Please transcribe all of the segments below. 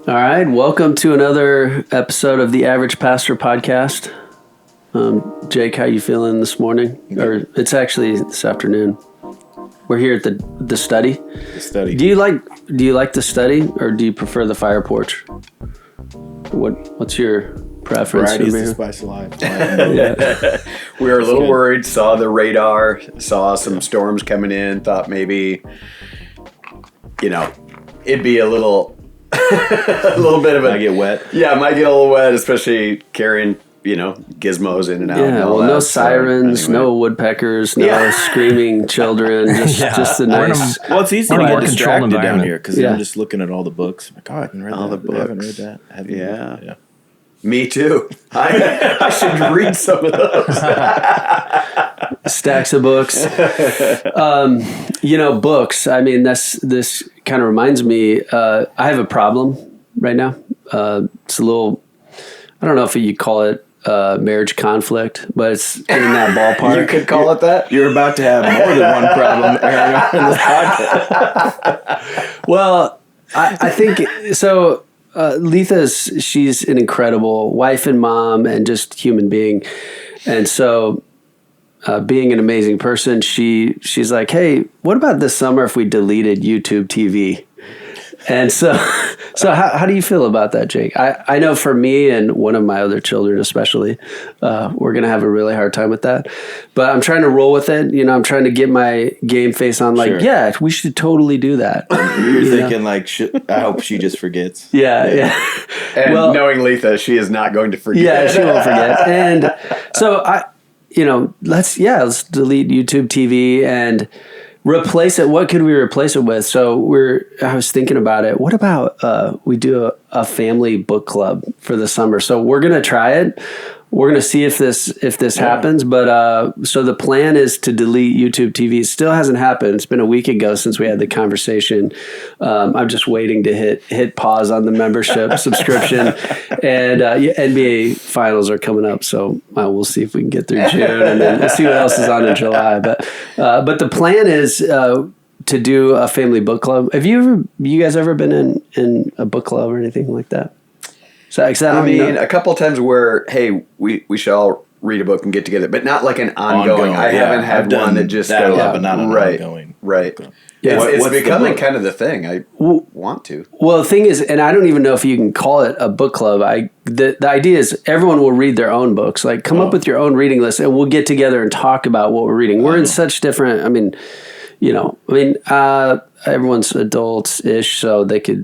All right, welcome to another episode of the Average Pastor Podcast. Jake, how you feeling this morning? Or it's actually this afternoon. We're here at the study. The study. Do you like the study, or do you prefer the fire porch? What's your preference? Variety is the spice of life. We were a little worried, saw the radar, saw some storms coming in, thought maybe, it'd be a little bit of I get wet. Yeah, it might get a little wet, especially carrying, gizmos in and out. Yeah, well, no sirens, no woodpeckers, no screaming children, just a nice... Well, it's easy to get distracted down here because I'm just looking at all the books. I'm like, I haven't read all the books. I haven't read that. Have you? Yeah. Me too. I should read some of those. Stacks of books. Books. I mean, this kind of reminds me, I have a problem right now. It's a little, I don't know if you call it marriage conflict, but it's in that ballpark. You could call it that. You're about to have more than one problem in this podcast. Well, I think so. Letha's, she's an incredible wife and mom and just human being. And so being an amazing person, she's like, hey, what about this summer if we deleted YouTube TV? And so how do you feel about that, Jake? I know for me and one of my other children especially, we're going to have a really hard time with that. But I'm trying to roll with it. I'm trying to get my game face on like, yeah, we should totally do that. You're thinking like, I hope she just forgets. Yeah. And knowing Letha, she is not going to forget. Yeah, she won't forget. And so let's delete YouTube TV and replace it. What could we replace it with? So I was thinking about it. What about we do a family book club for the summer? So we're going to try it. We're going to see if this happens. But so the plan is to delete YouTube TV. It still hasn't happened. It's been a week ago since we had the conversation. I'm just waiting to hit pause on the membership subscription. And NBA finals are coming up, so we'll see if we can get through June, and then we'll see what else is on in July. But the plan is to do a family book club. Have you guys ever been in a book club or anything like that? So, a couple of times where, hey, we should all read a book and get together, but not like an ongoing. I haven't had one that just goes, but not an ongoing. Right. Yeah. It's becoming kind of the thing. I want to. Well, the thing is, and I don't even know if you can call it a book club. The idea is everyone will read their own books. Like, come up with your own reading list, and we'll get together and talk about what we're reading. We're in such different. Everyone's adults-ish, so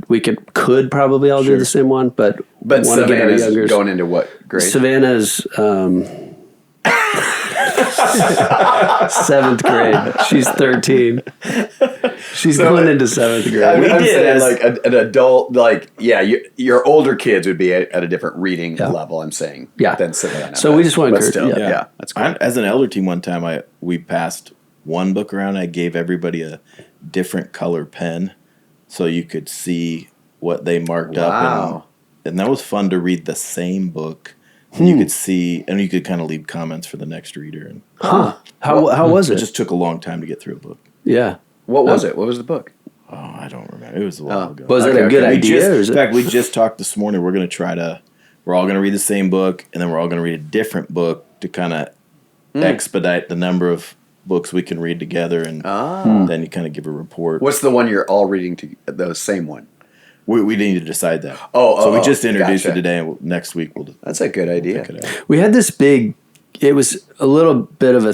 we could probably all do the same one, but Savannah's going into what grade? Savannah's 7th grade. She's 13. She's going into 7th grade. I'm saying like an adult, your older kids would be at a different reading level, I'm saying, than Savannah. So we just want to encourage. Yeah, that's cool. As an elder team one time, we passed one book around. I gave everybody a different color pen so you could see what they marked up. And that was fun to read the same book. You could see, and you could kind of leave comments for the next reader. And How was it? It just took a long time to get through a book. Yeah. What was it? What was the book? Oh, I don't remember. It was a while ago. Was it a good idea? In fact, we just talked this morning. We're going to we're all going to read the same book, and then we're all going to read a different book to kind of expedite the number of books we can read together, and then you kind of give a report. What's the one you're all reading the same one? We need to decide that. So we just introduced it today, and next week we'll. That's a good idea. We had this big. It was a little bit of a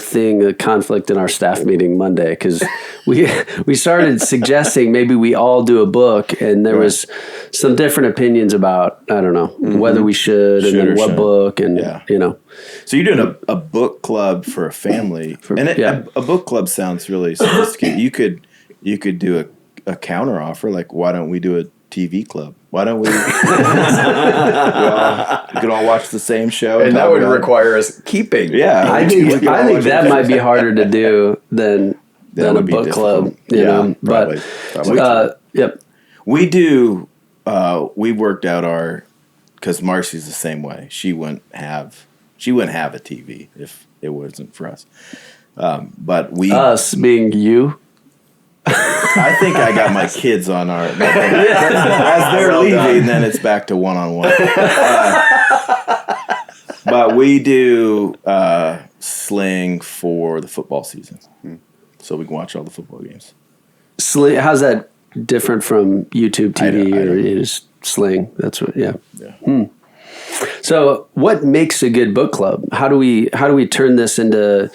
conflict in our staff meeting Monday because we started suggesting maybe we all do a book, and there was some different opinions about whether we should and then what book and So you're doing a book club for a family, a book club sounds really sophisticated. You could do a counter offer, like why don't we do a TV club? Why don't we? We could all watch the same show, and that would require us keeping. Yeah, I think that might be harder to do than a book club. You know, probably. Yep. We do. We worked out because Marcy's the same way. She wouldn't have a TV if it wasn't for us. But us being you. I think I got my kids on our. As they're leaving, then it's back to one-on-one. But we do Sling for the football season, so we can watch all the football games. Sling, how's that different from YouTube TV or just Sling? That's what. Yeah. So, what makes a good book club? How do we turn this into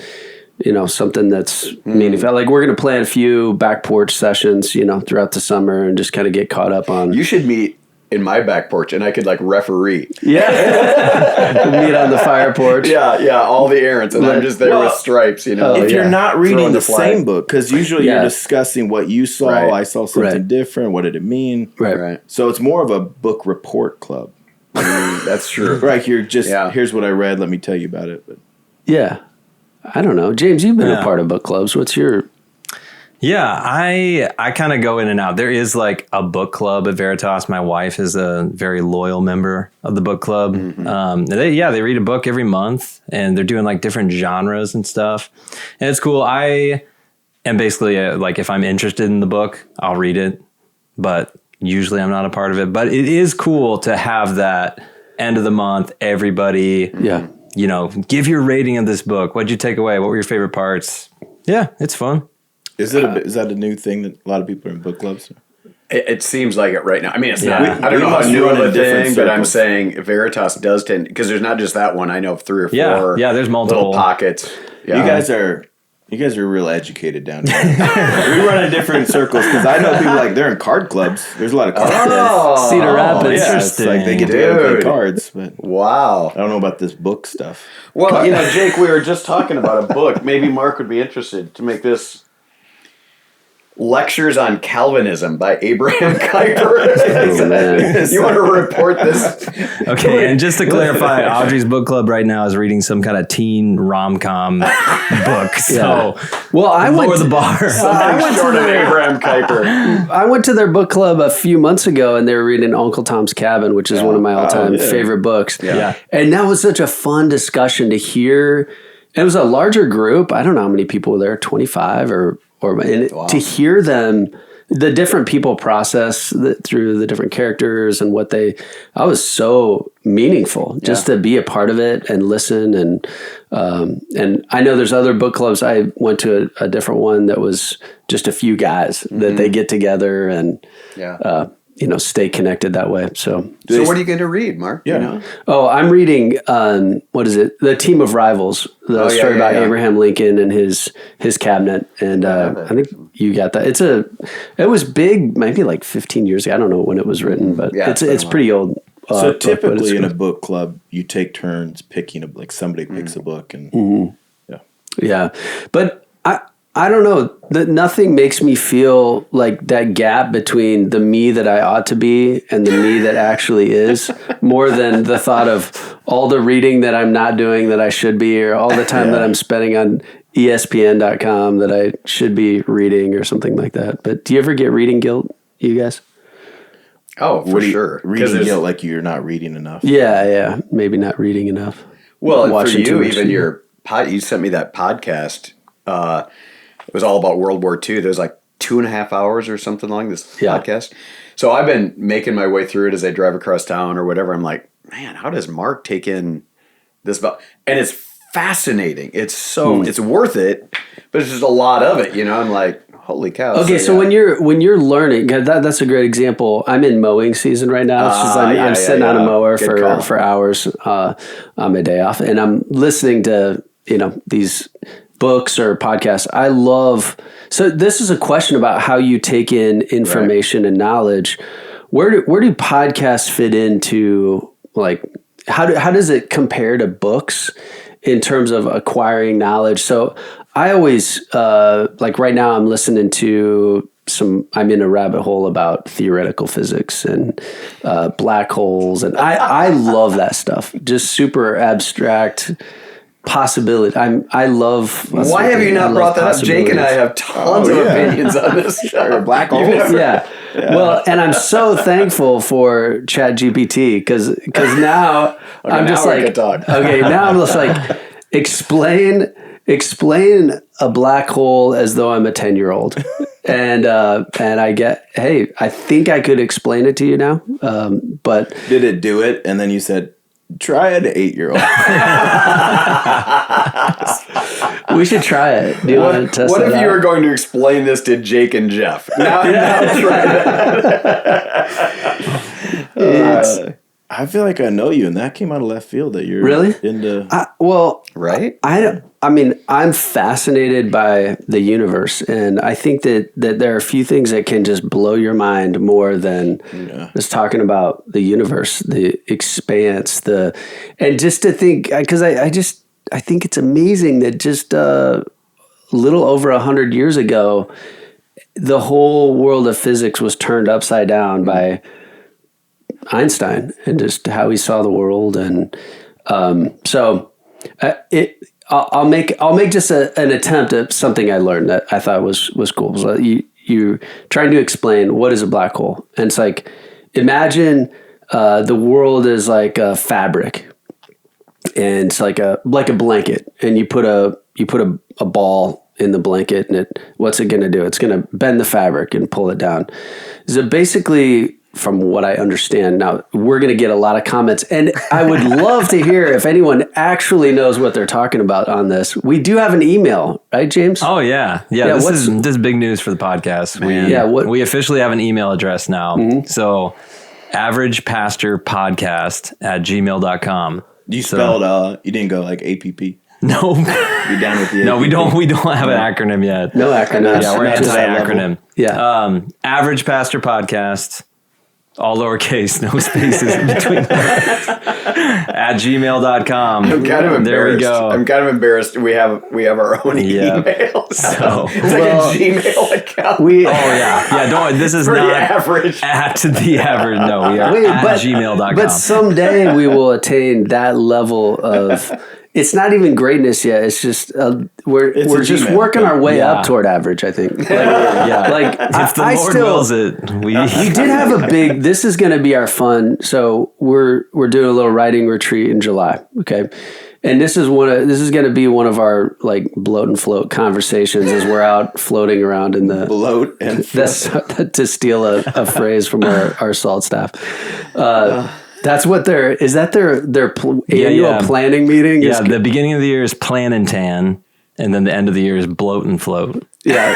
something that's meaningful? Like, we're going to plan a few back porch sessions, throughout the summer and just kind of get caught up on. You should meet in my back porch, and I could referee. Yeah, meet on the fire porch. Yeah, all the errands, and I'm just there with stripes. If you're not reading the same book, because usually you're discussing what you saw. Right. I saw something different. What did it mean? Right. So it's more of a book report club. That's true. Right. You're just here's what I read. Let me tell you about it. But. Yeah, I don't know, James. You've been a part of book clubs. What's your? Yeah, I kind of go in and out. There is a book club at Veritas. My wife is a very loyal member of the book club. They read a book every month, and they're doing different genres and stuff. And it's cool. I am basically if I'm interested in the book, I'll read it, but usually I'm not a part of it. But it is cool to have that end of the month, everybody, give your rating of this book. What'd you take away? What were your favorite parts? Yeah, it's fun. Is that a new thing that a lot of people are in book clubs? It seems like it right now. I mean, it's not. I don't know how new of a thing, but I'm saying Veritas does tend, because there's not just that one. I know of 3 or 4. Yeah, there's multiple little pockets. Yeah. You guys are real educated down here. We run in different circles because I know people they're in card clubs. There's a lot of card clubs. Cedar Rapids. Yeah, it's they get together and play cards. But wow. I don't know about this book stuff. Well, Jake, we were just talking about a book. Maybe Mark would be interested to make this. Lectures on Calvinism by Abraham Kuyper. You want to report this? Okay, and just to clarify, Audrey's book club right now is reading some kind of teen rom-com book. So, I went to the bar. I went to Abraham Kuyper. I went to their book club a few months ago, and they were reading Uncle Tom's Cabin, which is one of my all-time favorite books. Yeah. And that was such a fun discussion to hear. It was a larger group. I don't know how many people were there, 25 or to hear them, the different people process through the different characters and I was so meaningful just to be a part of it and listen. And I know there's other book clubs. I went to a different one that was just a few guys that they get together and, stay connected that way. So what are you going to read, Mark? Yeah. Oh, I'm reading, what is it? The Team of Rivals, the story about Abraham Lincoln and his cabinet. And I think you got that. It was big, maybe 15 years ago. I don't know when it was written, but it's pretty old. So typically in a book club, you take turns picking somebody picks a book and But I don't know, that nothing makes me feel like that gap between the me that I ought to be and the me that actually is more than the thought of all the reading that I'm not doing that I should be, or all the time that I'm spending on ESPN.com that I should be reading or something like that. But do you ever get reading guilt, you guys? Oh, for sure. Reading guilt you're not reading enough. Yeah. Maybe not reading enough. Well, and for you, even you sent me that podcast. It was all about World War II. There was 2.5 hours or something long, this podcast. So I've been making my way through it as I drive across town or whatever. I'm like, man, how does Mark take in this about? And it's fascinating. It's so it's worth it, but it's just a lot of it. I'm like, holy cow. Okay, so when you're learning, that's a great example. I'm in mowing season right now. I'm sitting on a mower for hours on my day off, and I'm listening to these books or podcasts. I love. So this is a question about how you take in information and knowledge. Where do podcasts fit into how does it compare to books in terms of acquiring knowledge? So I always right now I'm listening to I'm in a rabbit hole about theoretical physics and black holes, and I love that stuff. Just super abstract possibility. I love. Why have you not brought that up? Jake and I have tons of opinions on this. Black holes. Yeah. Well, and I'm so thankful for ChatGPT because now I'm just now I'm just explain a black hole as though I'm a 10-year-old. and I think I could explain it to you now, but did it do it? And then you said, try an 8-year-old. We should try it. Do you want to test What if it you out? were going to explain this to Jake and Jeff? Now try that. I feel like I know you, and that came out of left field that you're Really? into. Right? I mean, I'm fascinated by the universe, and I think that there are a few things that can just blow your mind more than just talking about the universe, the expanse, and just to think, because I think it's amazing that just a little over 100 years ago, the whole world of physics was turned upside down by Einstein and just how he saw the world, and I'll make just an attempt at something I learned that I thought was cool. So you're trying to explain what is a black hole, and it's like, imagine the world is like a fabric, and it's like a blanket, and you put a ball in the blanket, and what's it going to do? It's going to bend the fabric and pull it down. So basically, from what I understand, now we're going to get a lot of comments, and I would love to hear if anyone actually knows what they're talking about on this. We do have an email, right, James? Oh yeah. This is big news for the podcast. We officially have an email address now. Mm-hmm. So averagepastorpodcast@gmail.com. You spelled you didn't go like APP. No. You down with the No, APP? we don't have an acronym yet. No acronym. Yeah, we're anti-acronym. Yeah. Average Pastor Podcast, all lowercase, no spaces in between at gmail.com. I'm kind of embarrassed. There we go. I'm kind of embarrassed. We have our own email. So it's like a Gmail account. Don't worry. This is Pretty not average. at the average. No, we are at gmail.com. But someday we will attain that level of. It's not even greatness yet. It's just we're just Gmail. working our way up toward average, I think. If the Lord wills it, we did have a big. This is going to be our fun. So we're doing a little writing retreat in July. Okay, and this is going to be one of our like bloat and float conversations as we're out floating around in the bloat and float. That's to steal a phrase from our salt staff. That's what their annual planning meeting is. Yeah, the beginning of the year is plan and tan, and then the end of the year is bloat and float. Yeah,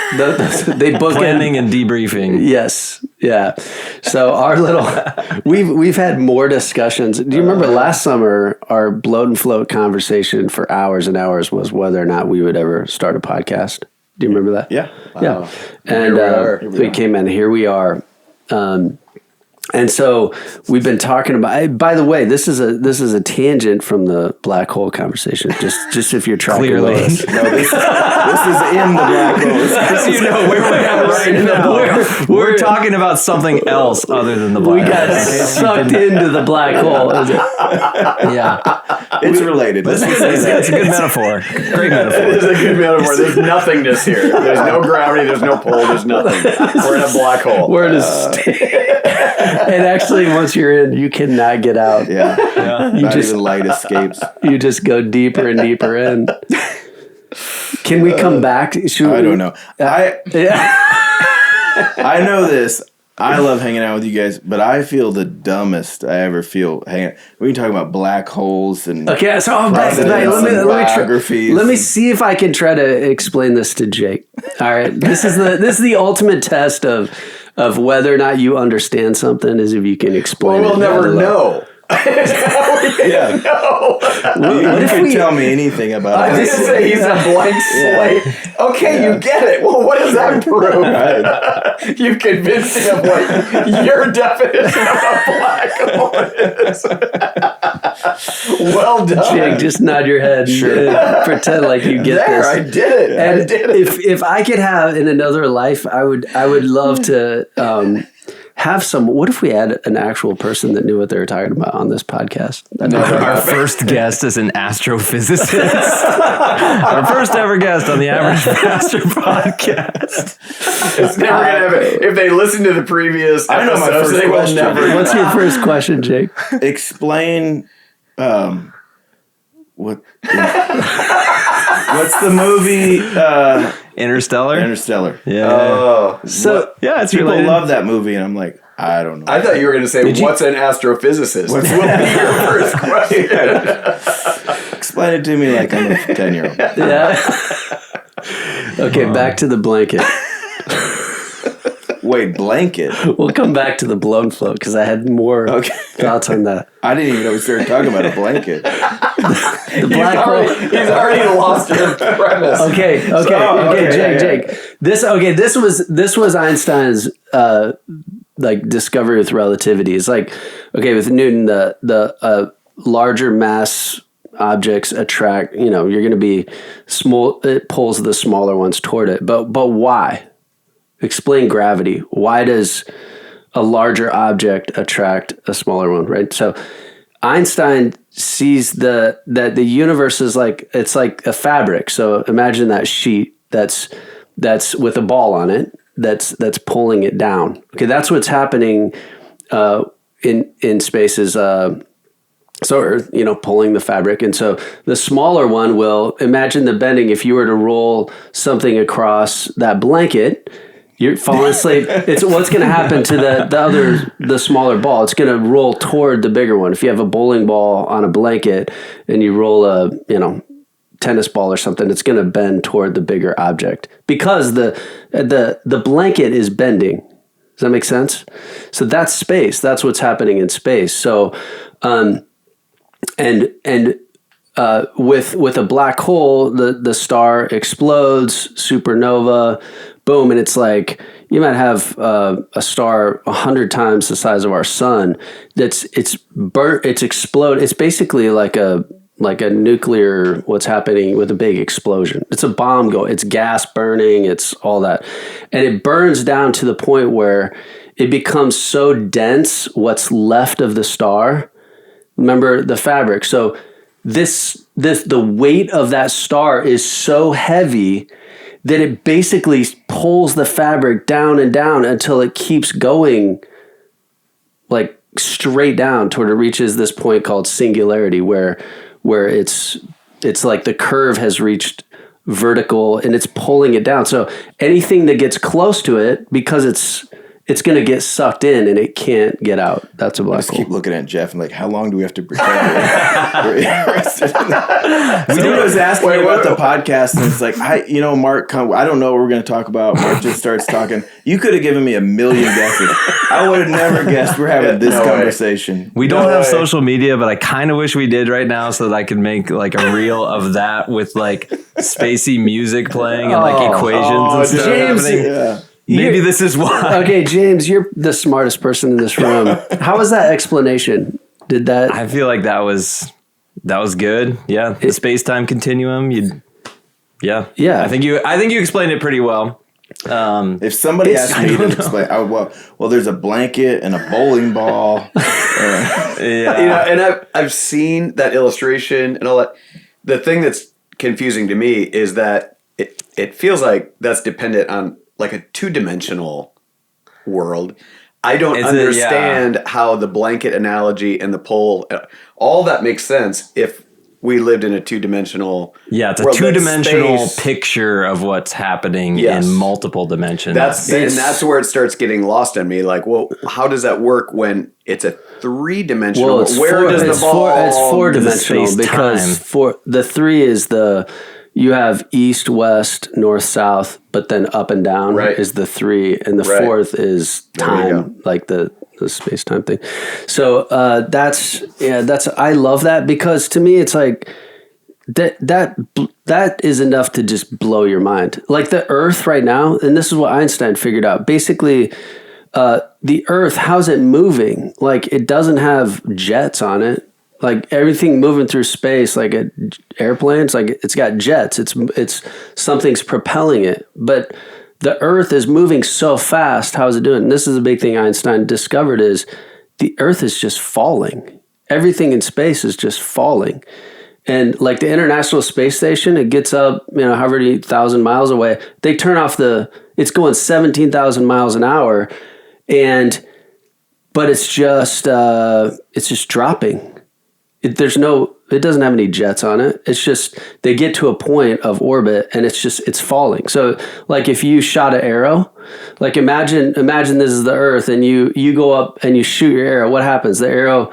they book planning and debriefing. Yes, yeah. So our little we've had more discussions. Do you remember last summer our bloat and float conversation for hours and hours was whether or not we would ever start a podcast? Do you remember that? Yeah, yeah. And we came in. Here we are. And so we've been talking about. By the way, this is a tangent from the black hole conversation. Just if you're tracking clearly, this. No, this is in the black hole. As you know, we're right now. We're talking about something else other than the black hole. We got sucked into the black hole. Yeah, it's related. It's a good metaphor. Great metaphor. It is a good metaphor. There's nothingness here. There's no gravity. There's no pull. There's nothing. We're in a black hole. We're in a and actually, once you're in, you cannot get out. Yeah. Not even light escapes. You just go deeper and deeper in. Can we come back? I don't know. I know this. I love hanging out with you guys, but I feel the dumbest I ever feel hanging out. We can talk about black holes and okay. So let me see if I can try to explain this to Jake. All right, this is the ultimate test of whether or not you understand something is if you can explain. Well, we'll never know. Yeah. No. You can tell me anything about I it. didn't say he's a blank slate. Okay, you get it. Well, what does that prove? You've convinced me of what your definition of a black hole is. Well done. Jake, just nod your head. Sure. Pretend like you get this. I did it. And if I could have in another life, I would love to have some. What if we had an actual person that knew what they were talking about on this podcast? Our first guest is an astrophysicist. Our first ever guest on the Average Pastor Podcast. It's never gonna happen. If they listen to the previous, I know my episodes, first they will question. never. What's your first question, Jake? Explain what's the movie Interstellar. Yeah. Oh, So Yeah, it's People related. love that movie, and I'm like, I don't know. I thought you were going to say, "What's an astrophysicist?" Will be your first question. Explain it to me like I'm a 10-year-old. yeah. Okay, back to the blanket. Wait, blanket? We'll come back to the blown float because I had more thoughts on that. I didn't even know we started talking about a blanket. The black hole. He's already lost your premise. Okay, Jake. This was Einstein's discovery with relativity. It's like, okay, with Newton, the larger mass objects attract. You're going to be small. It pulls the smaller ones toward it. But why? Explain gravity. Why does a larger object attract a smaller one? Right. So Einstein sees that the universe is it's like a fabric. So imagine that sheet that's with a ball on it that's pulling it down. Okay, that's what's happening in space is Earth, pulling the fabric. And so the smaller one will imagine the bending. If you were to roll something across that blanket, you're falling asleep. It's what's going to happen to the smaller ball. It's going to roll toward the bigger one. If you have a bowling ball on a blanket and you roll a tennis ball or something, it's going to bend toward the bigger object because the blanket is bending. Does that make sense? So that's space. That's what's happening in space. So, with a black hole, the star explodes, supernova. Boom, and it's like you might have a star 100 times the size of our sun. It's burnt. It's explode. It's basically like a nuclear. What's happening with a big explosion? It's a bomb go. It's gas burning. It's all that, and it burns down to the point where it becomes so dense. What's left of the star? Remember the fabric. So the weight of that star is so heavy that it basically pulls the fabric down and down until it keeps going like straight down toward it reaches this point called singularity where it's like the curve has reached vertical and it's pulling it down. So anything that gets close to it, because it's going to get sucked in and it can't get out. That's a black hole. Keep looking at Jeff and like, how long do we have to pretend we're interested in that? Someone was asking me about the podcast and it's like, Mark, I don't know what we're going to talk about. Mark just starts talking. You could have given me a million guesses. I would have never guessed we're having this conversation. We don't have social media, but I kind of wish we did right now so that I could make like a reel of that with like spacey music playing and like equations and stuff happening. Yeah. Maybe this is why. Okay, James, you're the smartest person in this room. How was that explanation? Did that? I feel like that was good. Yeah, the space-time continuum. Yeah. I think you explained it pretty well. If somebody asked me to explain, there's a blanket and a bowling ball. And I've seen that illustration and all that. The thing that's confusing to me is that it feels like that's dependent on like a two-dimensional world. I don't understand how the blanket analogy and the pole, all that makes sense if we lived in a two-dimensional it's a two-dimensional picture of what's happening in multiple dimensions. That's where it starts getting lost on me. Like, well, how does that work when it's a three-dimensional? It's four-dimensional because the three is you have east, west, north, south, but then up and down is the three, and the fourth is time, like the space-time thing. So I love that because to me it's like that is enough to just blow your mind. Like the Earth right now, and this is what Einstein figured out. Basically, the Earth, how's it moving? Like it doesn't have jets on it. Like everything moving through space, like airplanes, like it's got jets. It's something's propelling it. But the Earth is moving so fast. How is it doing? And this is a big thing Einstein discovered is the Earth is just falling. Everything in space is just falling. And like the International Space Station, it gets up, however many thousand miles away. They turn off it's going 17,000 miles an hour, but it's just dropping. it doesn't have any jets on it. It's just they get to a point of orbit and it's falling. So like if you shot an arrow, like imagine this is the Earth and you go up and you shoot your arrow. What happens? The arrow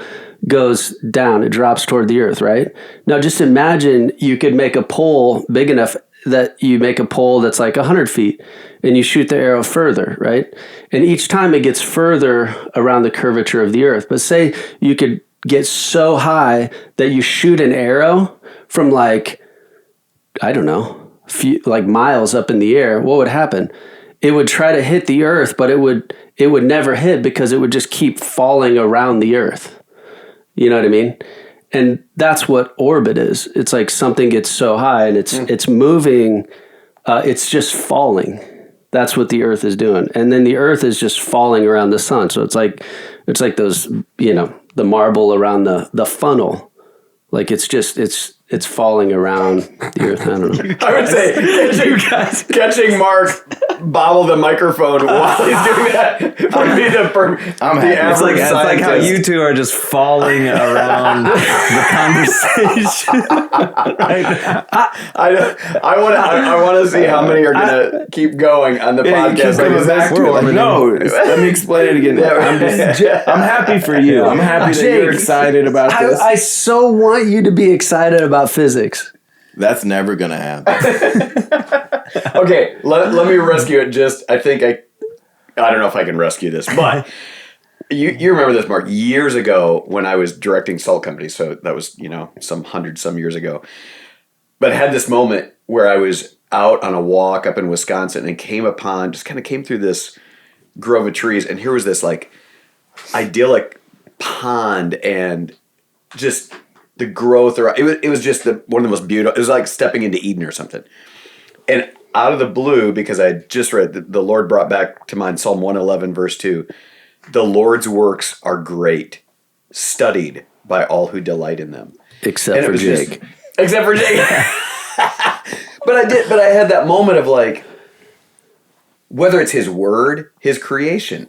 goes down. It drops toward the Earth, right? Now just imagine you could make a pole big enough that you make a pole that's like 100 feet and you shoot the arrow further, right? And each time it gets further around the curvature of the Earth. But say you could get so high that you shoot an arrow from like, I don't know, like miles up in the air, what would happen? It would try to hit the Earth, but it would never hit because it would just keep falling around the Earth. You know what I mean? And that's what orbit is. It's like something gets so high and it's moving, it's just falling. That's what the Earth is doing. And then the Earth is just falling around the sun. So it's like those, the marble around the funnel. Like it's falling around the Earth. I don't know. I would say catching Mark bobble the microphone while he's doing that would be it's like how you two are just falling around the conversation right now. I want to see how many are going to keep going on the podcast. Let me explain it again. I'm happy for you. I'm happy that you're excited about this. I so want you to be excited about physics. That's never going to happen. Okay, let me rescue it. I don't know if I can rescue this, but you remember this, Mark, years ago when I was directing Salt Company. So that was, some years ago. But I had this moment where I was out on a walk up in Wisconsin and came through this grove of trees. And here was this like idyllic pond and just the growth. It was just one of the most beautiful. It was like stepping into Eden or something. And out of the blue, because I just read, the Lord brought back to mind Psalm 111, verse 2. The Lord's works are great, studied by all who delight in them. Except for Jake. Except for Jake. But I had that moment of like, whether it's his word, his creation,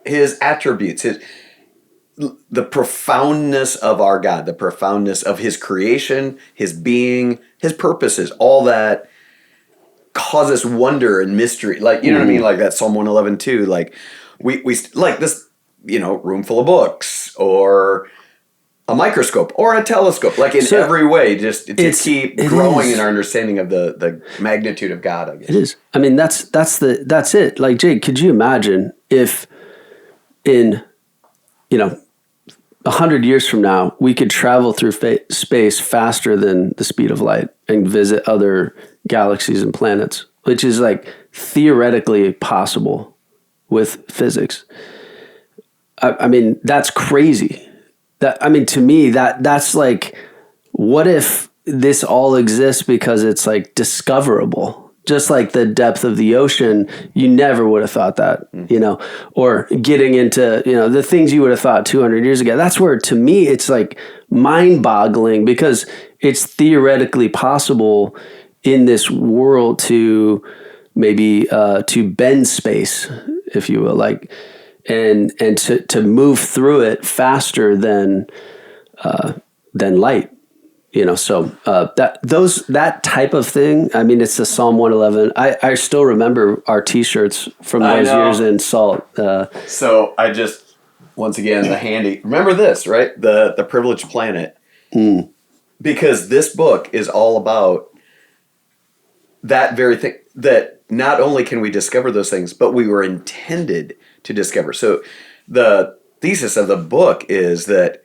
his attributes, the profoundness of our God, the profoundness of his creation, his being, his purposes, all that causes wonder and mystery. Like, you know what I mean? Like that Psalm 111 too. Like we like this, room full of books or a microscope or a telescope, like in every way, just to keep growing in our understanding of the magnitude of God, I guess. It is. I mean, that's it. Like, Jake, could you imagine if in, 100 years from now, we could travel through space faster than the speed of light and visit other galaxies and planets, which is like theoretically possible with physics. I mean, that's crazy. To me, that's like, what if this all exists because it's like discoverable? Just like the depth of the ocean, you never would have thought that, or getting into, the things you would have thought 200 years ago. That's where, to me, it's like mind-boggling because it's theoretically possible in this world to maybe to bend space, if you will, like, and to move through it faster than light. So that type of thing. I mean, it's the Psalm 111. I still remember our T-shirts from those years in Salt. So I just, once again, remember this, right? The Privileged Planet, because this book is all about that very thing. That not only can we discover those things, but we were intended to discover. So the thesis of the book is that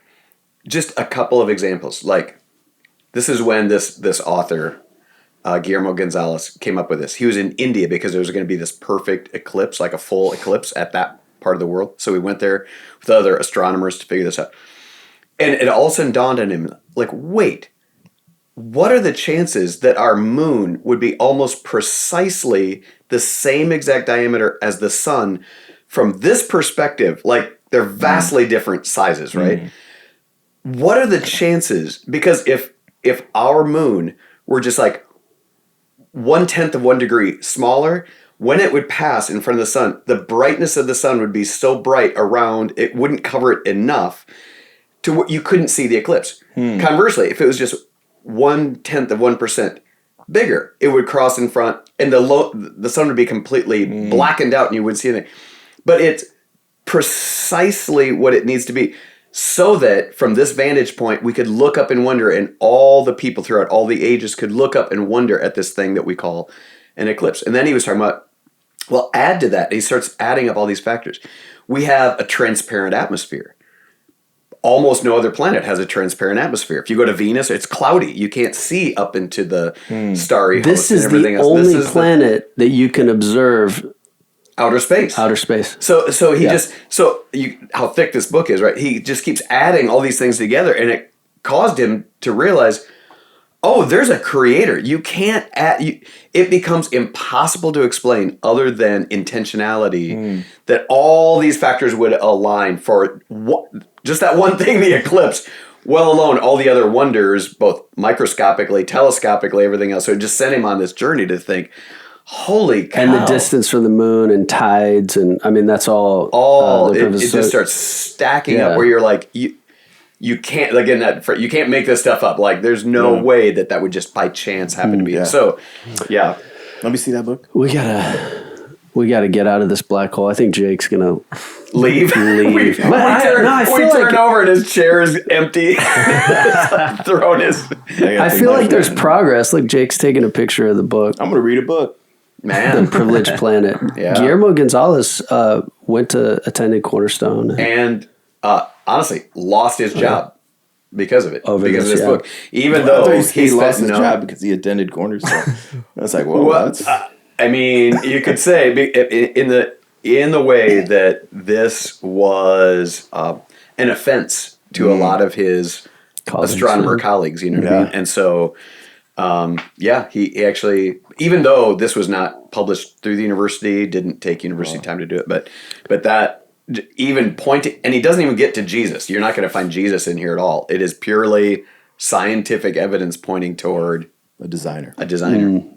just a couple of examples, like. This is when this author, Guillermo Gonzalez, came up with this. He was in India because there was going to be this perfect eclipse, like a full eclipse at that part of the world. So we went there with other astronomers to figure this out. And it all of a sudden dawned on him, like, wait, what are the chances that our moon would be almost precisely the same exact diameter as the sun from this perspective? Like, they're vastly different sizes, right? What are the chances? Because if our moon were just like 1/10 of 1 degree smaller, when it would pass in front of the sun, the brightness of the sun would be so bright around, it wouldn't cover it enough. to what you couldn't see the eclipse. Conversely, if it was just 1/10 of 1% bigger, it would cross in front, and the sun would be completely blackened out, and you wouldn't see anything. But it's precisely what it needs to be, so that from this vantage point, we could look up and wonder, and all the people throughout all the ages could look up and wonder at this thing that we call an eclipse. And then he was talking about, well, add to that. He starts adding up all these factors. We have a transparent atmosphere. Almost no other planet has a transparent atmosphere. If you go to Venus, it's cloudy. You can't see up into the starry host. This is the only planet that you can observe outer space. Outer space. So how thick this book is, right? He just keeps adding all these things together, and it caused him to realize, oh, there's a creator. You can't it becomes impossible to explain other than intentionality that all these factors would align for just that one thing, the eclipse, well alone all the other wonders, both microscopically, telescopically, everything else. So it just sent him on this journey to think, holy cow. And the distance from the moon and tides, and I mean, that's all. It just starts stacking up where you're like, you can't, again, you can't make this stuff up. Like, there's no way that would just by chance happen to be. Yeah. So, yeah. Let me see that book. We gotta get out of this black hole. I think Jake's gonna leave. we turn over and his chair is empty. Thrown his. I feel like there's progress. Like, Jake's taking a picture of the book. I'm gonna read a book. Man. The Privileged Planet. Yeah. Guillermo Gonzalez attended Cornerstone. And honestly, lost his job because of it. Because of this book. Even though he lost his job because he attended Cornerstone. I was like, well, that's... I mean, you could say in the way that this was an offense to a lot of his astronomer colleagues, you know what I mean? And so, he actually, even though this was not published through the university, didn't take university time to do it, but that even pointing, and he doesn't even get to Jesus. You're not going to find Jesus in here at all. It is purely scientific evidence pointing toward a designer.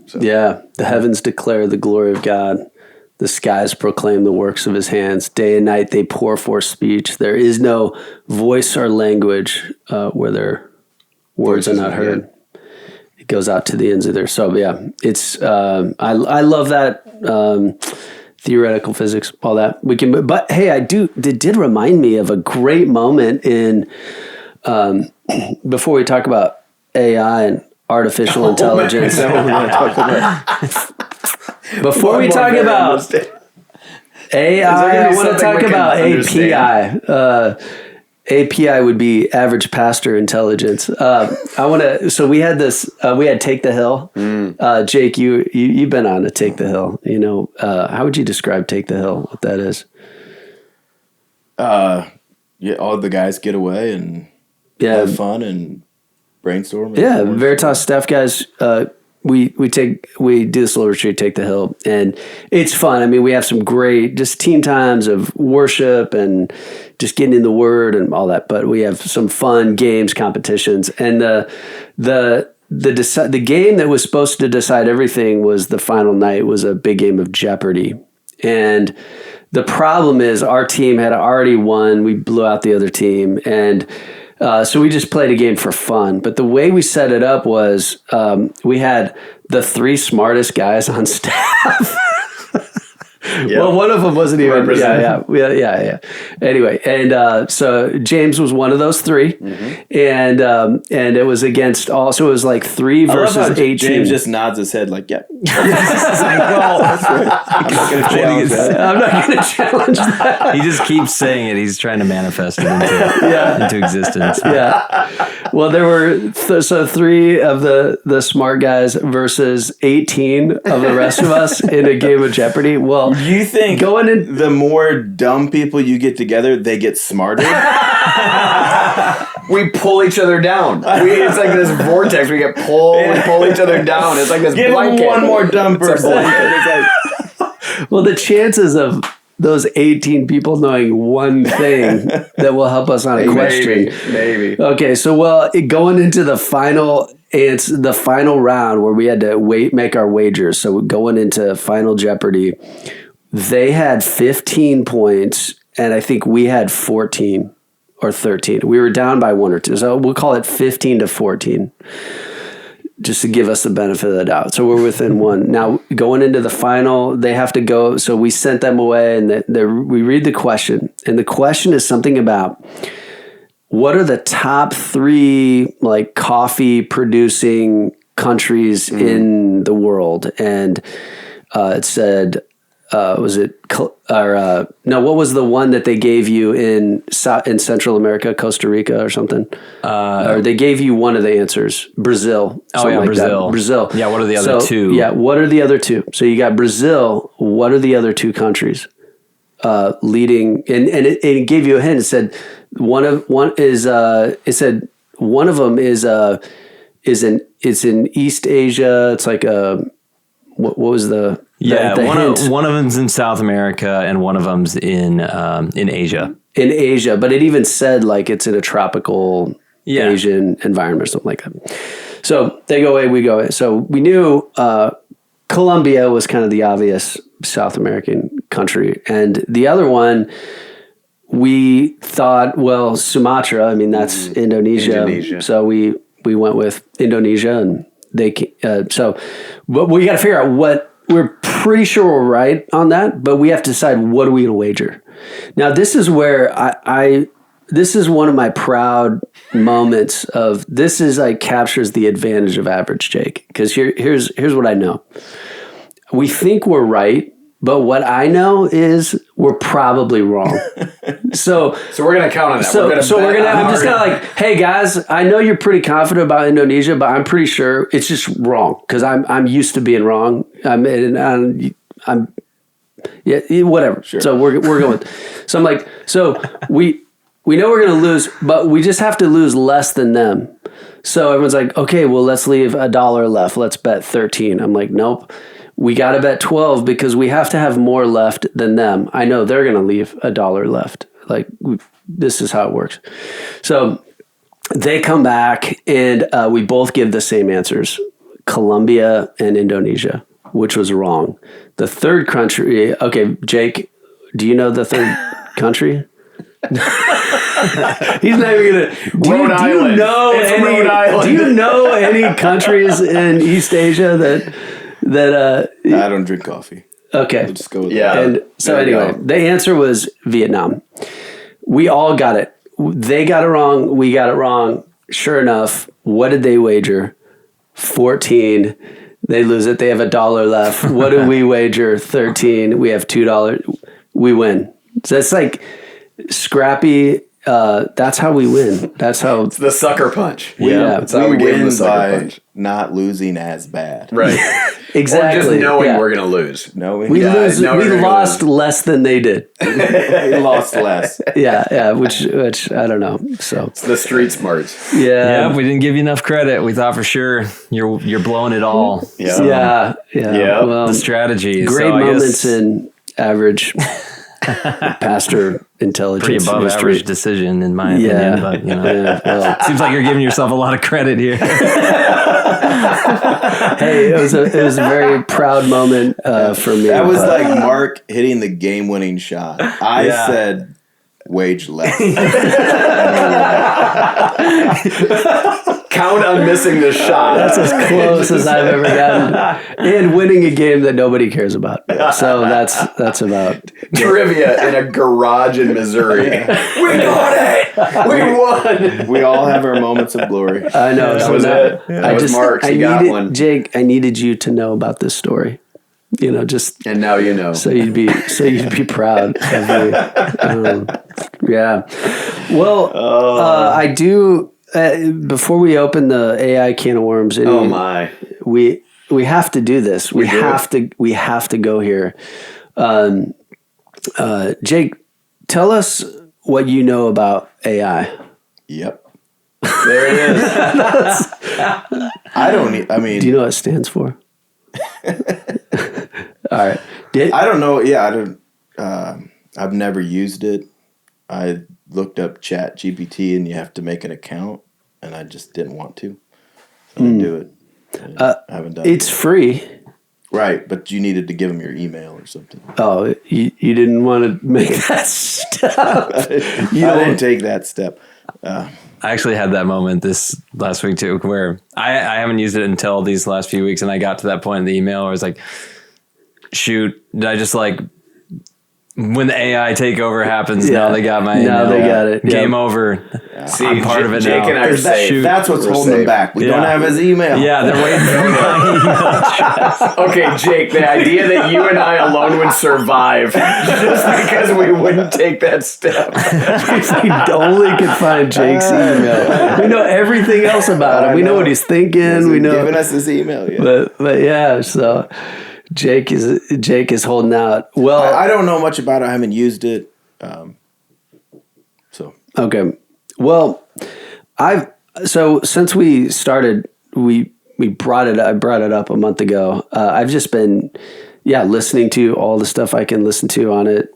So. Yeah, the heavens declare the glory of God. The skies proclaim the works of his hands. Day and night they pour forth speech. There is no voice or language where their words are not heard. It goes out to the ends of their. So yeah, it's I love that theoretical physics, all that we can. But hey, it did remind me of a great moment in before we talk about AI and artificial intelligence. Before we talk about AI, I want to talk about API. API would be average pastor intelligence. So we had this. We had Take the Hill. Jake, you've been on to Take the Hill. You know, how would you describe Take the Hill? What that is? All the guys get away and have fun and brainstorm. Veritas staff guys. We do this little retreat, Take the Hill, and it's fun. I mean, we have some great just team times of worship and just getting in the Word and all that. But we have some fun games, competitions, and the game that was supposed to decide everything was the final night was a big game of Jeopardy, and the problem is our team had already won. We blew out the other team, and so we just played a game for fun. But the way we set it up was we had the three smartest guys on staff. Well, one of them wasn't even. Yeah. Anyway, and so James was one of those three, and it was against also it was like 3 versus 18. James just nods his head like, "Yep." I'm not going to challenge that. He just keeps saying it. He's trying to manifest it into existence. Yeah. Well, there were 3 of the smart guys versus 18 of the rest of us in a game of Jeopardy. Well. You think the more dumb people you get together, they get smarter? We pull each other down. It's like this vortex. We get pull each other down. It's like this blanket. Give one more dumb person. Well, the chances of those 18 people knowing one thing that will help us on a question. Maybe. Okay, so going into the final... It's the final round where we had to make our wagers. So going into Final Jeopardy, they had 15 points, and I think we had 14. or 13. We were down by 1 or 2. So we'll call it 15 to 14, just to give us the benefit of the doubt. So we're within 1. Now, going into the final, they have to go. So we sent them away, and we read the question. And the question is something about, what are the top 3 like coffee producing countries in the world? And it said, what was the one that they gave you in Central America, Costa Rica or something? Or they gave you one of the answers, Brazil. Oh yeah, like Brazil. Brazil. Yeah, what are the other 2? Yeah, what are the other 2? So you got Brazil. What are the other 2 countries leading? And it gave you a hint. It said one of them is it's in East Asia. It's like what was the one of them's in South America and one of them's in Asia. In Asia, but it even said like it's in a tropical Asian environment or something like that. So they go away, we go away. So we knew Colombia was kind of the obvious South American country, and the other one we thought, well, Sumatra. I mean, that's Indonesia. So we went with Indonesia, and but we got to figure out what. We're pretty sure we're right on that, but we have to decide, what are we going to wager? Now, this is where this is one of my proud moments of this is like captures the advantage of average Jake. Because here's what I know. We think we're right, but what I know is we're probably wrong. So we're going to count on that. I'm just kind of like, hey guys, I know you're pretty confident about Indonesia, but I'm pretty sure it's just wrong because I'm used to being wrong. I'm whatever. Sure. So we're going. So I'm like, so we know we're going to lose, but we just have to lose less than them. So everyone's like, okay, well, let's leave $1 left. Let's bet 13. I'm like, nope. We got to bet 12 because we have to have more left than them. I know they're going to leave $1 left. Like, this is how it works. So they come back, and we both give the same answers, Colombia and Indonesia, which was wrong. The third country, okay, Jake, do you know the third country? He's not even going to. Do you know any countries in East Asia that I don't drink coffee. Okay. We'll just go with that. And so anyway, the answer was Vietnam. We all got it. They got it wrong. We got it wrong. Sure enough, what did they wager? 14. They lose it. They have $1 left. What did we wager? 13. We have $2. We win. So it's like scrappy. That's how we win. That's how it's the sucker punch. Yeah, that's how we win the sucker by punch. Not losing as bad. Right. Exactly. Or just knowing we're going to lose. We lost less than they did. We lost less. Yeah, which I don't know. So it's the street smarts. Yeah, we didn't give you enough credit. We thought for sure you're blowing it all. Yeah. Well, the strategy. Great moments in average pastor intelligence. Pretty above average decision in my opinion, but seems like you're giving yourself a lot of credit here. Hey, it was a very proud moment for me. That was like Mark hitting the game-winning shot. I said wage less. Count on missing this shot. That's as close as I've ever gotten, and winning a game that nobody cares about. So that's about trivia in a garage in Missouri. We got it. We won. We all have our moments of glory. I know. That was it. That was Mark's. He got one. Jake, I needed you to know about this story. And now you know. So you'd be proud of me. Yeah. Well, I do. Before we open the AI can of worms, we have to do this. We have to go here. Jake, tell us what you know about AI. Yep. There it is. Do you know what it stands for? All right. I don't know. Yeah, I don't. I've never used it. I looked up Chat GPT, and you have to make an account, and I just didn't want to. So I didn't do it. I haven't done it. It's free. Right, but you needed to give them your email or something. Oh, you didn't want to make that step. I didn't take that step. I actually had that moment this last week too, where I haven't used it until these last few weeks, and I got to that point in the email where I was like, shoot, did I just like, when the AI takeover happens, now they got my email. Now they got it. Game over. See, I'm part of it Jake now. and I are safe. That's what's We're holding safe. them back. We don't have his email. Yeah, they're waiting for my email. Okay, Jake, the idea that you and I alone would survive just because we wouldn't take that step. If we only could find Jake's email. We know everything else about him. We know what he's thinking. We know giving us his email yet. But yeah, so Jake is holding out. Well, I don't know much about it. I haven't used it. So okay. Well, since we started, we brought it. I brought it up a month ago. I've just been, listening to all the stuff I can listen to on it.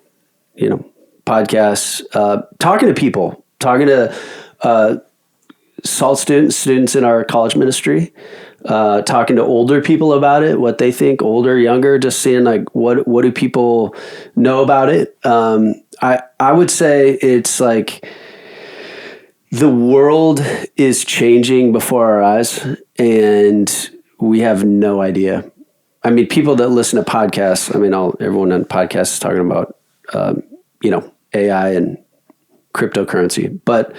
Podcasts, talking to people, talking to SALT students in our college ministry, talking to older people about it, what they think, older, younger, just seeing like what do people know about it. I would say it's like the world is changing before our eyes, and we have no idea. I mean, people that listen to podcasts, everyone on podcasts is talking about, AI and cryptocurrency, but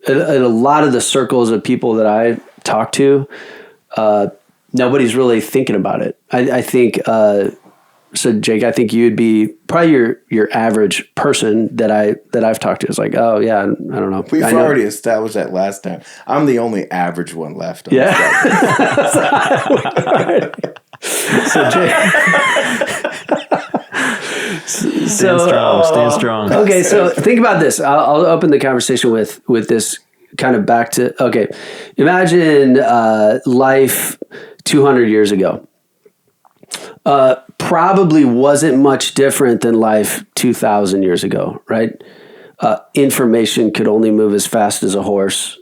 in a lot of the circles of people that I talk to, nobody's really thinking about it. I think, so Jake, I think you'd be probably your average person that I've talked to is like, oh yeah, I don't know. We've already established that last time. I'm the only average one left. Yeah. So Jake. Stand strong. Okay, so think about this. I'll open the conversation with this kind of back to, okay, imagine life 200 years ago. Probably wasn't much different than life 2,000 years ago, right? Information could only move as fast as a horse.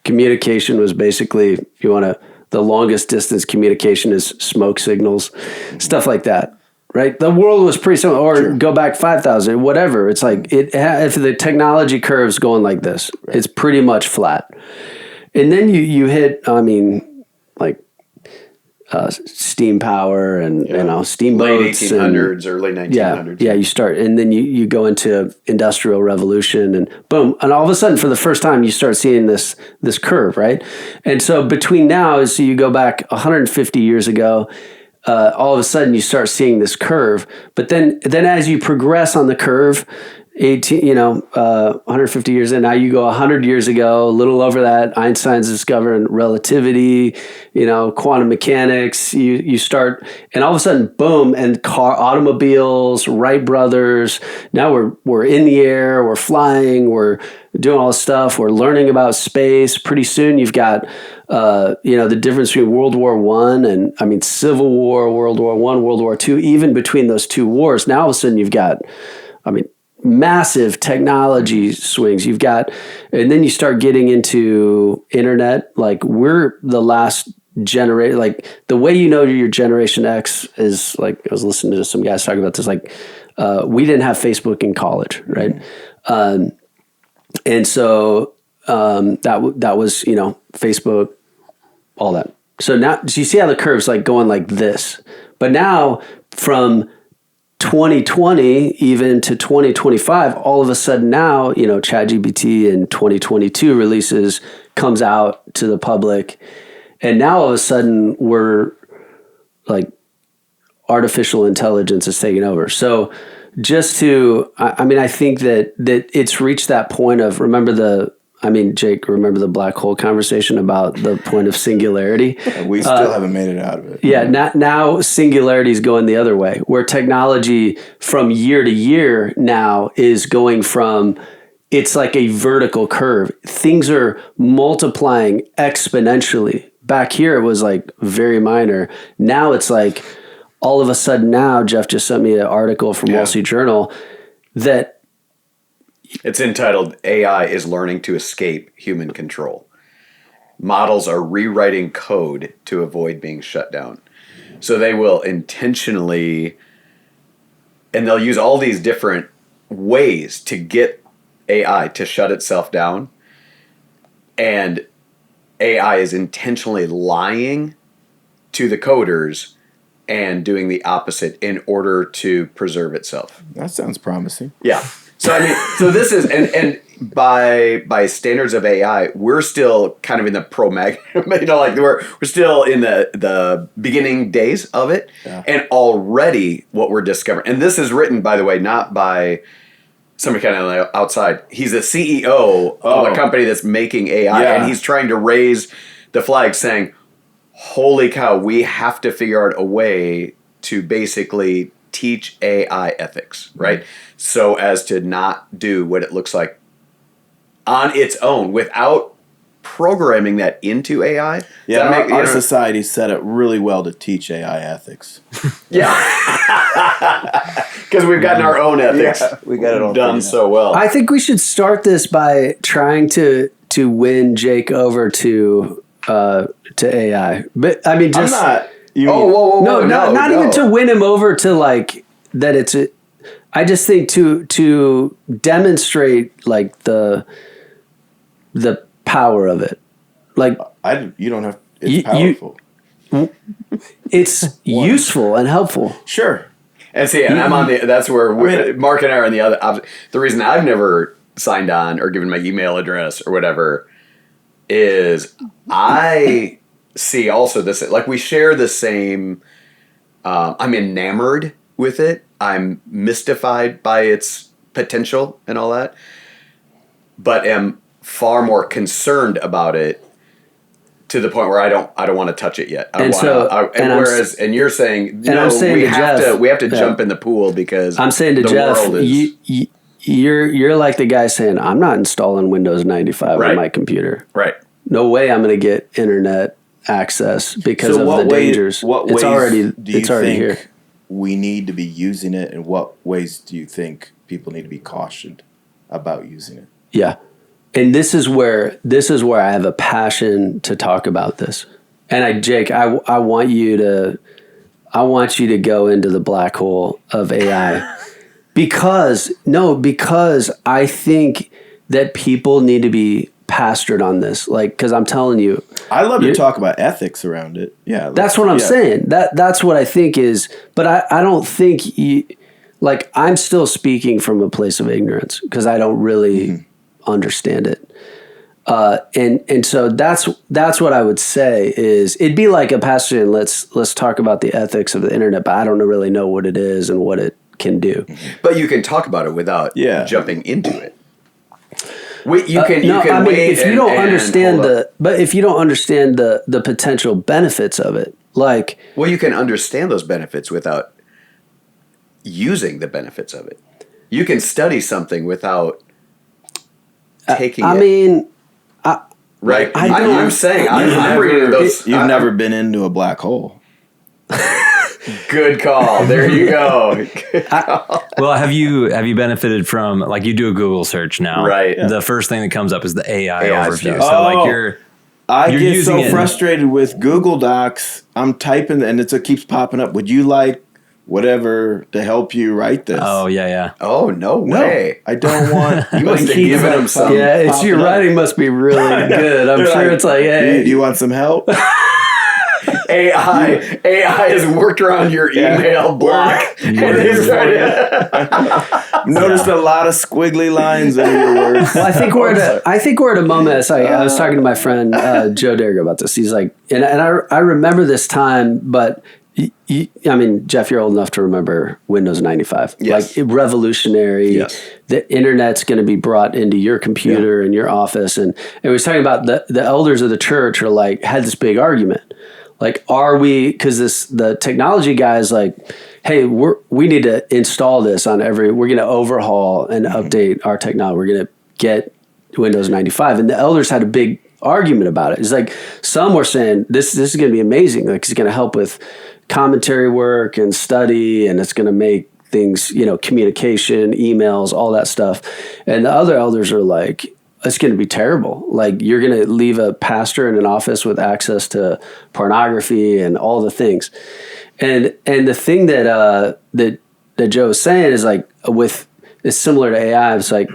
Communication was basically, if you want to, the longest distance communication is smoke signals, stuff like that. Right, the world was pretty similar, or go back 5,000, whatever. It's like if the technology curve's going like this, it's pretty much flat. And then you hit, steam power and steamboats, late 1800s, early 1900s. Yeah, you start, and then you go into industrial revolution, and boom, and all of a sudden, for the first time, you start seeing this curve, right? And so between now, so you go back 150 years ago. All of a sudden you start seeing this curve, but then as you progress on the curve, 150 years in, now you go 100 years ago, a little over that, Einstein's discovering relativity, quantum mechanics, you start, and all of a sudden, boom, and automobiles, Wright brothers, now we're in the air, we're flying, we're doing all this stuff, we're learning about space. Pretty soon you've got, the difference between World War I and, Civil War, World War I, World War II, even between those two wars, now all of a sudden you've got, massive technology swings. You've got, and then you start getting into internet. Like we're the last generation. Like the way your Generation X is like. I was listening to some guys talking about this. Like we didn't have Facebook in college, right? And so that was Facebook, all that. So now, so you see how the curve's like going like this, but now from 2020 even to 2025, all of a sudden now, ChatGPT in 2022 releases, comes out to the public. And now all of a sudden we're like artificial intelligence is taking over. So just to, I think that it's reached that point of, Jake, remember the black hole conversation about the point of singularity? We still haven't made it out of it. Yeah, now singularity is going the other way, where technology from year to year now is going from, it's like a vertical curve. Things are multiplying exponentially. Back here, it was like very minor. Now it's like all of a sudden now, Jeff just sent me an article from Wall Street Journal that it's entitled AI is Learning to Escape Human Control. Models are rewriting code to avoid being shut down. So they will intentionally, and they'll use all these different ways to get AI to shut itself down. And AI is intentionally lying to the coders and doing the opposite in order to preserve itself. That sounds promising. Yeah. So I mean, so this is, and by standards of AI, we're still kind of in the we're still in the beginning days of it, and already what we're discovering. And this is written, by the way, not by somebody kind of on the outside. He's the CEO of a company that's making AI, and he's trying to raise the flag, saying, "Holy cow, we have to figure out a way to basically teach AI ethics, right? So as to not do what it looks like on its own without programming that into AI." Yeah, our society set up really well to teach AI ethics. Yeah. Because we've gotten our own ethics we got it all done so well. I think we should start this by trying to win Jake over to AI. But I mean, just... I'm not... whoa, No, not even to win him over to like that. I just think to demonstrate like the power of it. Like you don't have. It's powerful. It's useful and helpful. Sure. And see, and I'm on the. That's where Mark and I are on the other. The reason I've never signed on or given my email address or whatever is I see also this, like we share the same, I'm enamored with it. I'm mystified by its potential and all that, but am far more concerned about it to the point where I don't want to touch it yet. And you're saying, we have to jump in the pool because I'm saying to Jeff, you're like the guy saying, I'm not installing Windows 95 on my computer. Right. No way I'm going to get internet access because of the dangers. What it's ways already do you it's already think here. We need to be using it, and what ways do you think people need to be cautioned about using it? Yeah. And this is where I have a passion to talk about this. And Jake, I want you to go into the black hole of AI because I think that people need to be pastored on this. Like, because I'm telling you, I love to talk about ethics around it. Yeah, that's what I'm saying. That's what I think is. But I don't think I'm still speaking from a place of ignorance because I don't really understand it. And so that's what I would say is it'd be like a pastor and let's talk about the ethics of the internet, but I don't really know what it is and what it can do. But you can talk about it without jumping into it. If you don't understand the potential benefits of it, like, well, you can understand those benefits without using the benefits of it. You can study something without taking it. I mean, right? I'm saying I'm reading those. You've never been into a black hole. Good call. There you go. Well, have you benefited from, like, you do a Google search now, right? The first thing that comes up is the AI overview. So like I get so frustrated with Google Docs. I'm typing and it keeps popping up. Would you like whatever to help you write this? Oh yeah. Oh no way! I don't want. You must have given him some. Yeah, it's your writing must be really good. I'm sure it's like, hey, do you want some help? AI has worked around your email block. Noticed a lot of squiggly lines in your words. Well, I think we're at a moment. I was talking to my friend Joe Derrick about this. He's like, and I remember this time, but I mean, Jeff, you're old enough to remember Windows 95. Yes. Like revolutionary. Yes. The internet's going to be brought into your computer in your office, and we was talking about the elders of the church are like had this big argument. Like, are we, because the technology guy is like, hey, we need to install this on we're going to overhaul and update our technology. We're going to get Windows 95. And the elders had a big argument about it. It's like, some were saying, this is going to be amazing. Like, it's going to help with commentary work and study, and it's going to make things, communication, emails, all that stuff. And the other elders are like, it's going to be terrible. Like, you're going to leave a pastor in an office with access to pornography and all the things. And the thing that Joe was saying is like it's similar to AI. It's like,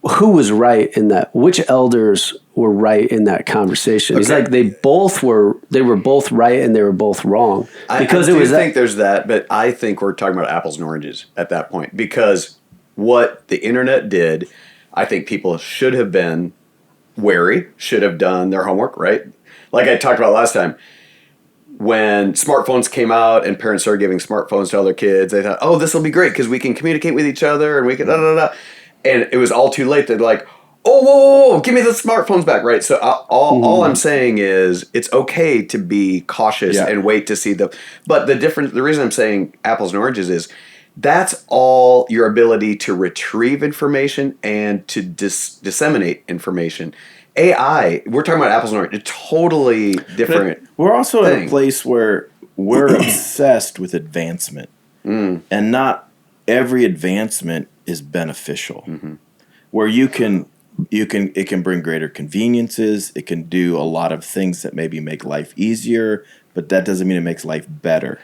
who was right in that? Which elders were right in that conversation? It's like they were both right and they were both wrong. Because I think there's that, but I think we're talking about apples and oranges at that point, because what the internet did, I think people should have been wary, should have done their homework, right? Like I talked about last time, when smartphones came out and parents started giving smartphones to all their kids, they thought, oh, this will be great because we can communicate with each other and we can da-da-da-da. And it was all too late. They're like, oh, whoa, give me the smartphones back, right? So all I'm saying is it's okay to be cautious and wait to see but the reason I'm saying apples and oranges is that's all your ability to retrieve information and to disseminate information. AI, we're talking about apples and oranges, totally different. But we're also at a place where we're obsessed with advancement, and not every advancement is beneficial. Where it can bring greater conveniences. It can do a lot of things that maybe make life easier, but that doesn't mean it makes life better.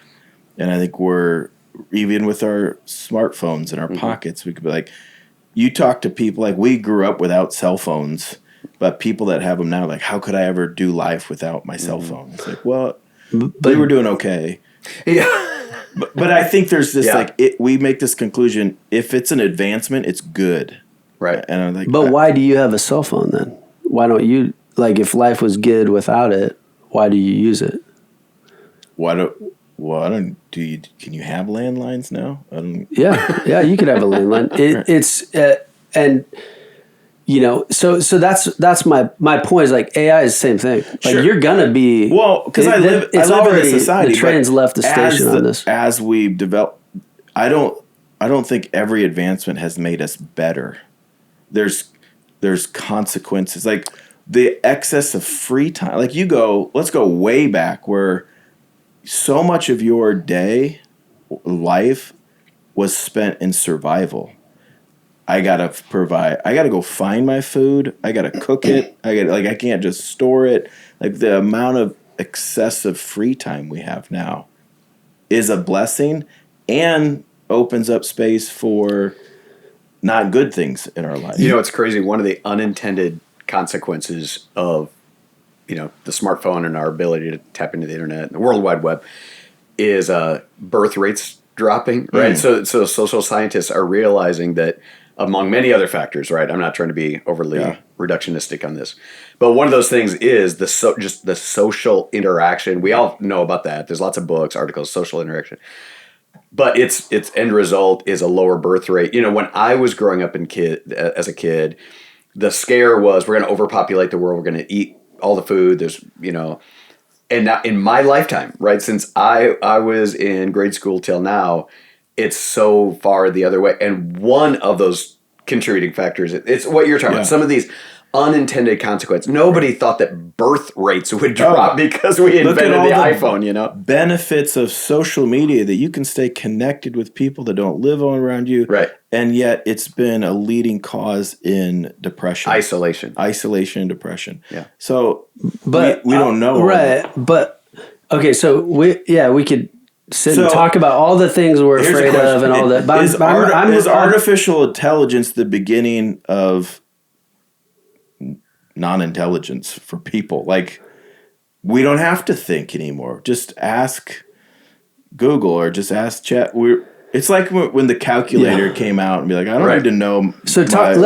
And I think even with our smartphones in our pockets, we could be like, you talk to people, like we grew up without cell phones, but people that have them now, like, how could I ever do life without my cell phone? It's like, well, we were doing okay. Yeah. But I think there's this, we make this conclusion, if it's an advancement, it's good. Right. And I'm like, but why do you have a cell phone then? Why don't you, like, if life was good without it, why do you use it? Can you have landlines now? Yeah, you could have a landline. And you know, so that's my point is like AI is the same thing. Like you're gonna be because I live in a society. The train's left the station on this. As we develop, I don't think every advancement has made us better. There's consequences, like the excess of free time. Like let's go way back where so much of your life was spent in survival. I gotta go find my food. I gotta cook it. I can't just store it. Like the amount of excessive free time we have now is a blessing and opens up space for not good things in our life. You know, it's crazy. One of the unintended consequences of, the smartphone and our ability to tap into the internet and the World Wide Web is birth rates dropping, right? So social scientists are realizing that, among many other factors, right? I'm not trying to be overly reductionistic on this, but one of those things is just the social interaction. We all know about that. There's lots of books, articles, social interaction. But its end result is a lower birth rate. When I was growing up as a kid, the scare was we're going to overpopulate the world. We're going to eat all the food. There's, and now in my lifetime, right, since I was in grade school till now, it's so far the other way. And one of those contributing factors, it's what you're talking about. Some of these unintended consequences. Nobody thought that birth rates would drop because we invented the iPhone, benefits of social media, that you can stay connected with people that don't live around you. Right. And yet it's been a leading cause in depression. Isolation and depression. Yeah. So but we don't know. Right. But okay, so we could sit and talk about all the things we're afraid of and all that. But is artificial intelligence the beginning of non-intelligence for people? Like, we don't have to think anymore. Just ask Google or just ask Chat. It's like when the calculator came out and be like, I don't need to know. So start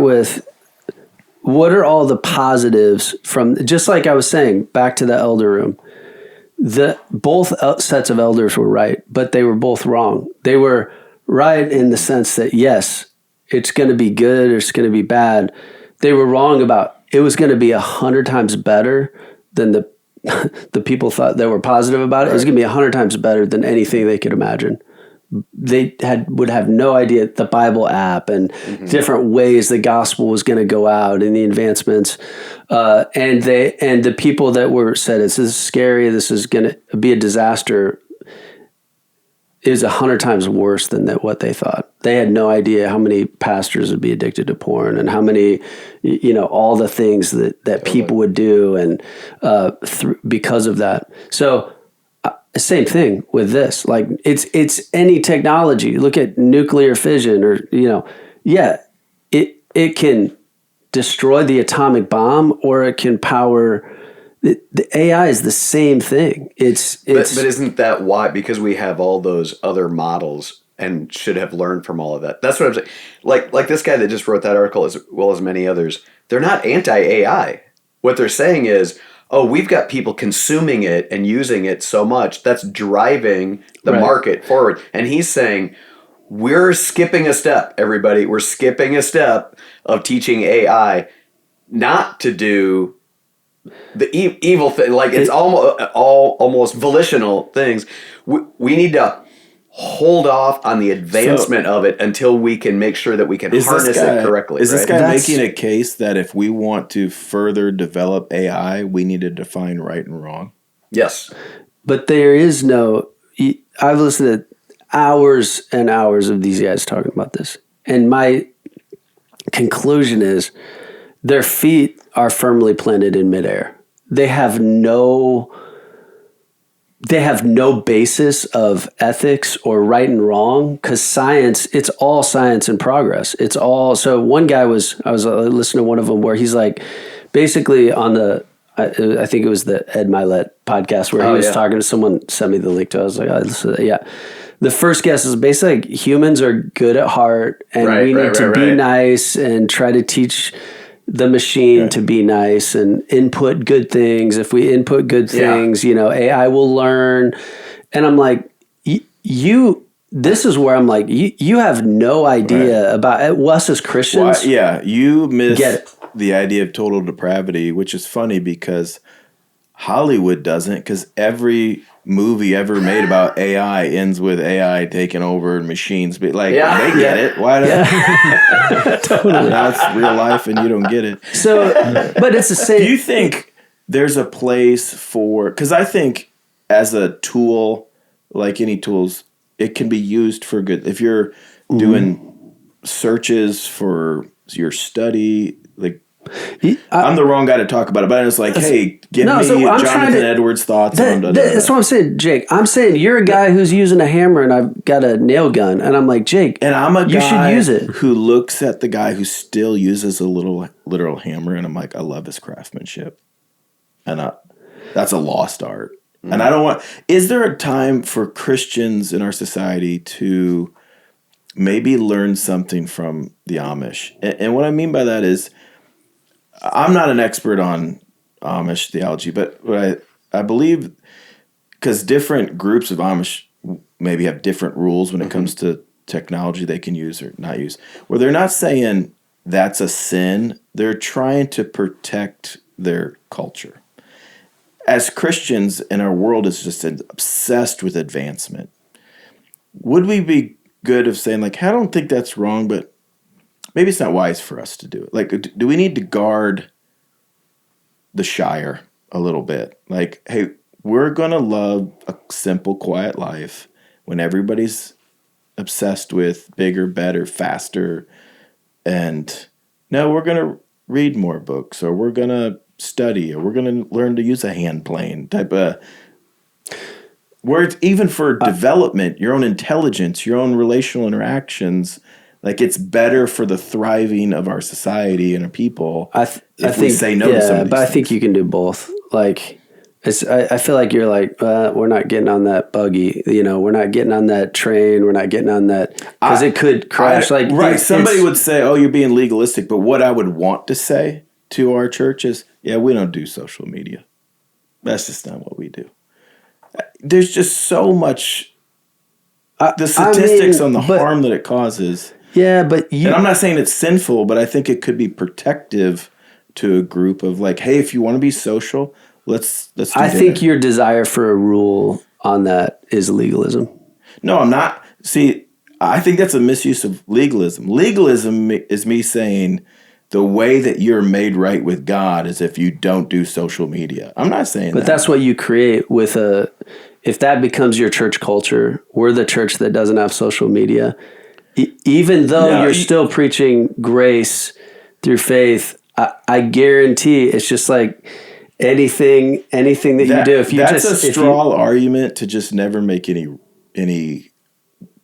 with, what are all the positives from, just like I was saying, back to the elder room. Both sets of elders were right, but they were both wrong. They were right in the sense that, yes, it's going to be good or it's going to be bad. They were wrong about it was going to be 100 times better than the people thought that were positive about it. It was going to be 100 times better than anything they could imagine. They would have no idea the Bible app and different ways the gospel was going to go out and the advancements. And the people that were said, this is scary, this is going to be a disaster. it was 100 times worse than what they thought. They had no idea how many pastors would be addicted to porn and how many, all the things that people would do and because of that. So same thing with this. Like it's any technology. Look at nuclear fission or, it can destroy the atomic bomb or it can power. The AI is the same thing. But isn't that why? Because we have all those other models and should have learned from all of that. That's what I'm saying. Like this guy that just wrote that article, as well as many others, they're not anti-AI. What they're saying is, we've got people consuming it and using it so much that's driving the market forward. And he's saying, we're skipping a step, everybody. We're skipping a step of teaching AI not to do the evil thing. Like it's almost volitional things. We need to hold off on the advancement of it until we can make sure that we can harness it correctly. Is this guy making a case that if we want to further develop AI, we need to define right and wrong? Yes. But there is I've listened to hours and hours of these guys talking about this. And my conclusion is their feet are firmly planted in midair. They have no basis of ethics or right and wrong because science, it's all science and progress. It's all, so one guy I was listening to one of them where he's like, basically on I think it was the Ed Milet podcast where he was talking to someone, sent me the link to it. I was like, the first guess is basically like humans are good at heart and we need to be nice and try to teach the machine to be nice and input good things. If we input good things, AI will learn. And I'm like, this is where I'm like, you have no idea about us as Christians. You miss the idea of total depravity, which is funny because Hollywood doesn't, because every movie ever made about AI ends with AI taking over and machines. But they get it. Why? Totally. That's real life, and you don't get it. So, but it's the same. Do you think there's a place for? Because I think as a tool, like any tools, it can be used for good. If you're doing searches for your study, I'm the wrong guy to talk about it, but it's like, hey, give me Jonathan Edwards' thoughts on That's what I'm saying, Jake. I'm saying you're a guy who's using a hammer and I've got a nail gun, and I'm like, Jake, and I'm a you guy should use it. Who looks at the guy who still uses a literal hammer, and I'm like, I love his craftsmanship, and that's a lost art. And I don't want. Is there a time for Christians in our society to maybe learn something from the Amish? And what I mean by that is, I'm not an expert on Amish theology, but I believe, because different groups of Amish maybe have different rules when it comes to technology they can use or not use, where they're not saying that's a sin. They're trying to protect their culture. As Christians, and our world is just obsessed with advancement, would we be good of saying, like, I don't think that's wrong, but maybe it's not wise for us to do it. Like, do we need to guard the Shire a little bit? Like, hey, we're going to love a simple, quiet life when everybody's obsessed with bigger, better, faster. And no, we're going to read more books, or we're going to study, or we're going to learn to use a hand plane type of, where it's even for development, your own intelligence, your own relational interactions. Like, it's better for the thriving of our society and our people if we say no to some of these but things. I think you can do both. Like, I feel like you're like, we're not getting on that buggy. We're not getting on that train. We're not getting on that because it could crash. Somebody would say, "Oh, you're being legalistic." But what I would want to say to our church is, "Yeah, we don't do social media. That's just not what we do." There's just so much. The statistics on the harm that it causes. Yeah, but and I'm not saying it's sinful, but I think it could be protective to a group of, like, hey, if you want to be social, let's do dinner. think your desire for a rule on that is legalism. No, I'm not. See, I think that's a misuse of legalism. Legalism is me saying the way that you're made right with God is if you don't do social media. I'm not saying that. But that's what you create with if that becomes your church culture, we're the church that doesn't have social media. Even though you're still preaching grace through faith, I guarantee it's just like anything that you do. If you that's a straw argument to just never make any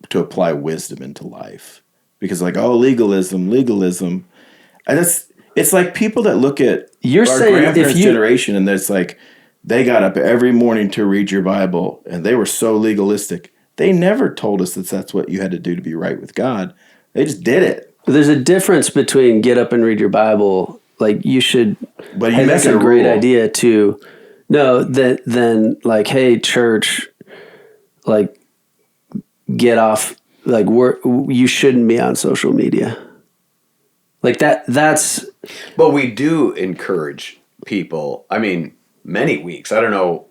to apply wisdom into life, because like, oh, legalism. And it's like people that look at our grandparents' generation, and it's like they got up every morning to read your Bible, and they were so legalistic. They never told us that that's what you had to do to be right with God. They just did it. There's a difference between get up and read your Bible. Like you should, but that's a great idea too. No, then like, hey, church, like get off. Like you shouldn't be on social media. Like that's. But we do encourage people. I mean, many weeks. I don't know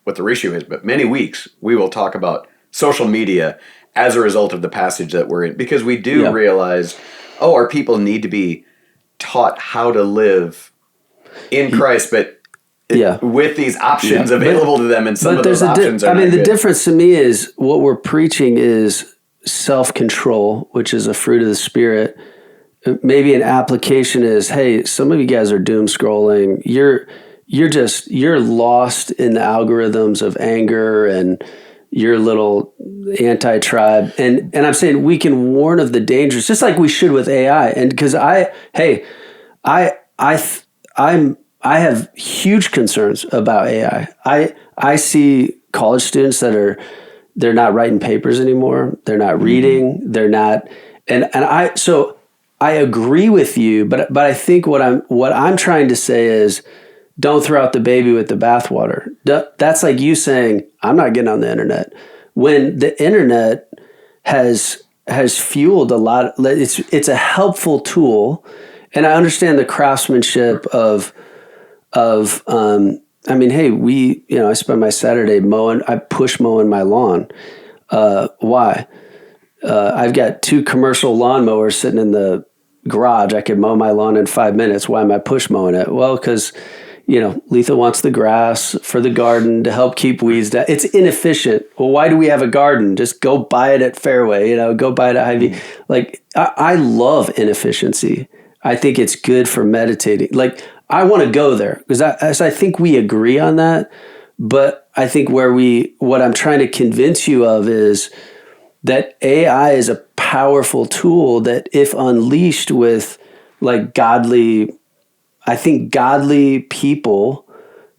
what the ratio is, but many weeks we will talk about social media as a result of the passage that we're in, because we do realize, our people need to be taught how to live in Christ, but with these options available to them, and some of those options are the difference to me is what we're preaching is self-control, which is a fruit of the Spirit. Maybe an application is, hey, some of you guys are doom scrolling. You're lost in the algorithms of anger and your little anti-tribe. And I'm saying we can warn of the dangers, just like we should with AI. And because I have huge concerns about AI. I see college students they're not writing papers anymore. They're not reading. They're not, so I agree with you, but I think what I'm trying to say is, don't throw out the baby with the bathwater. That's like you saying, I'm not getting on the internet. When the internet has fueled a lot, it's a helpful tool, and I understand the craftsmanship of I mean, hey, I spend my Saturday push mowing my lawn. Why? I've got 2 commercial lawnmowers sitting in the garage. I could mow my lawn in 5 minutes. Why am I push mowing it? Well, because Letha wants the grass for the garden to help keep weeds down. It's inefficient. Well, why do we have a garden? Just go buy it at Fairway, go buy it at Hy-Vee. Like, I love inefficiency. I think it's good for meditating. Like, I want to go there because I think we agree on that. But I think what I'm trying to convince you of is that AI is a powerful tool that if unleashed with like godly people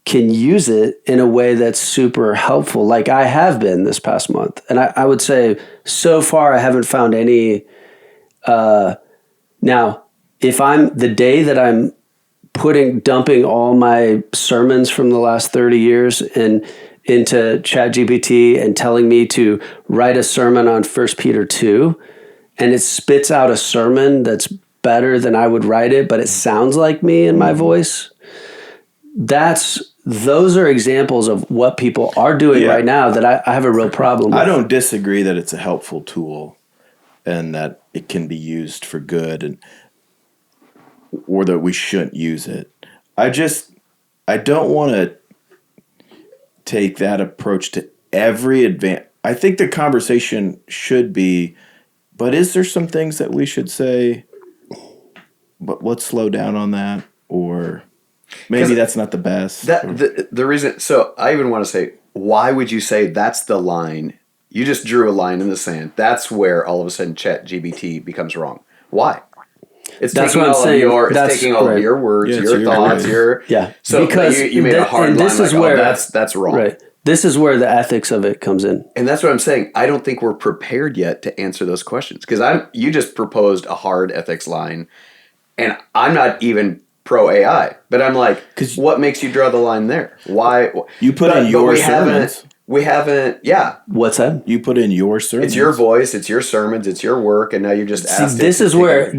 can use it in a way that's super helpful, like I have been this past month. And I would say so far I haven't found any. Now, if I'm the day that I'm dumping all my sermons from the last 30 years into ChatGPT and telling me to write a sermon on 1 Peter 2, and it spits out a sermon that's better than I would write it, but it sounds like me in my voice. Those are examples of what people are doing right now that I have a real problem with. I don't disagree that it's a helpful tool and that it can be used for good, or that we shouldn't use it. I don't want to take that approach to every advance. I think the conversation should be, but is there some things that we should say, but let's slow down on that, or maybe that's not the best. The reason, so I even want to say, why would you say that's the line? You just drew a line in the sand. That's where all of a sudden ChatGPT becomes wrong. Why? It's taking all of your words, your thoughts, So because you made a hard line. That's wrong. Right. This is where the ethics of it comes in. And that's what I'm saying. I don't think we're prepared yet to answer those questions, because you just proposed a hard ethics line, and I'm not even pro AI, but I'm like, what makes you draw the line there? Why? You put in your sermons. We haven't, What's that? You put in your sermons. It's your voice, it's your sermons, it's your work, and now you just asked. This is where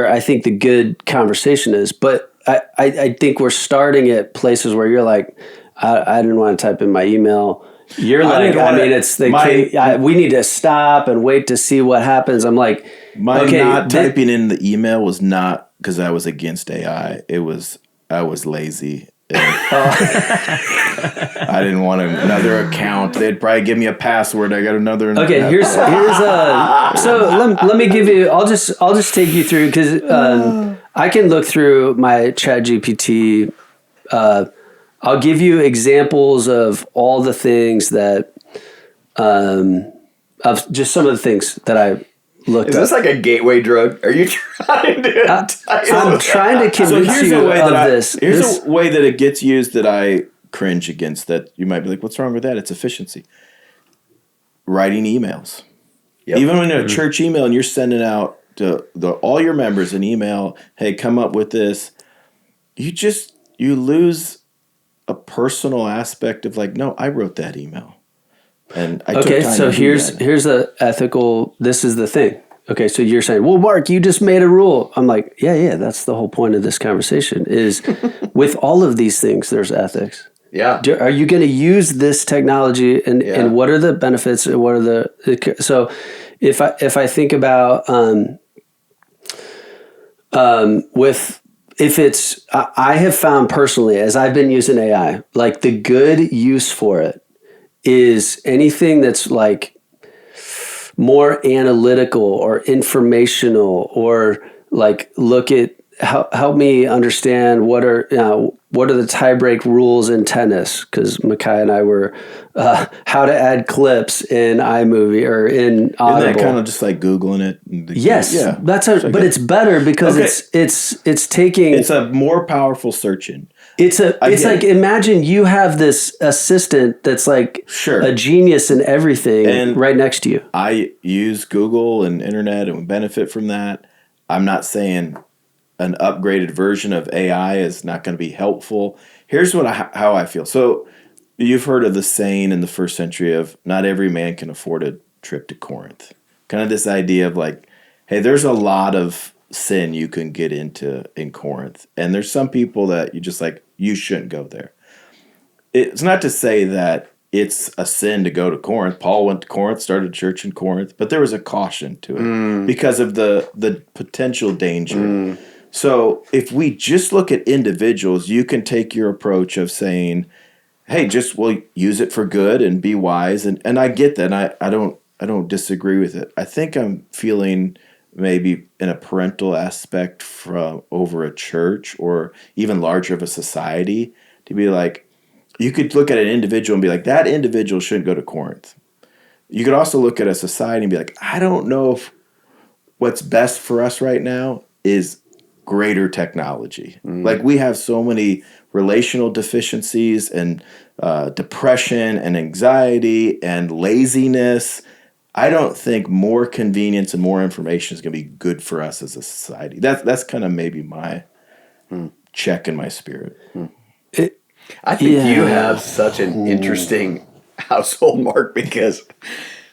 I think the good conversation is. But I think we're starting at places where you're like, I didn't want to type in my email. You're like, we need to stop and wait to see what happens. I'm like, typing in the email was not because I was against AI. I was lazy. I didn't want another account. They'd probably give me a password. I got another. Okay, here's so let me give you. I'll just take you through because I can look through my Chat GPT. I'll give you examples of all the things that, of just some of the things that I looked Is up. this like a gateway drug? Are you trying to? I'm trying to convince you of this. Here's a way that it gets used that I cringe against. That you might be like, "What's wrong with that?" It's efficiency. Writing emails. Yep. Even when you're a church email and you're sending out to all your members an email, "Hey, come up with this," you lose a personal aspect of like, no, I wrote that email. And I took time so to do here's that. the ethical, this is the thing. Okay, so you're saying, well, Mark, you just made a rule. I'm like, yeah, that's the whole point of this conversation is with all of these things, there's ethics. Yeah. Are you going to use this technology and what are the benefits and what are the, so if I think about, I have found personally, as I've been using AI, like the good use for it is anything that's like more analytical or informational or like look at help me understand what are the tiebreak rules in tennis, because Makai and I were how to add clips in iMovie or in Audible. Isn't that kind of just like Googling it? Yes, but it's better because it's taking. It's a more powerful search engine. It's like imagine you have this assistant that's like a genius in everything and right next to you. I use Google and internet and benefit from that. I'm not saying an upgraded version of AI is not going to be helpful. Here's how I feel. So you've heard of the saying in the first century of not every man can afford a trip to Corinth. Kind of this idea of like, hey, there's a lot of sin you can get into in Corinth. And there's some people that you just like, you shouldn't go there. It's not to say that it's a sin to go to Corinth. Paul went to Corinth, started a church in Corinth, but there was a caution to it because of the potential danger. So if we just look at individuals, you can take your approach of saying, hey, use it for good and be wise. And I get that. And I don't disagree with it. I think I'm feeling maybe in a parental aspect from over a church or even larger of a society to be like, you could look at an individual and be like, that individual shouldn't go to Corinth. You could also look at a society and be like, I don't know if what's best for us right now is greater technology. Like we have so many relational deficiencies and depression and anxiety and laziness. I don't think more convenience and more information is going to be good for us as a society. That's kind of maybe my check in my spirit. I think you have such an interesting household, Mark, because,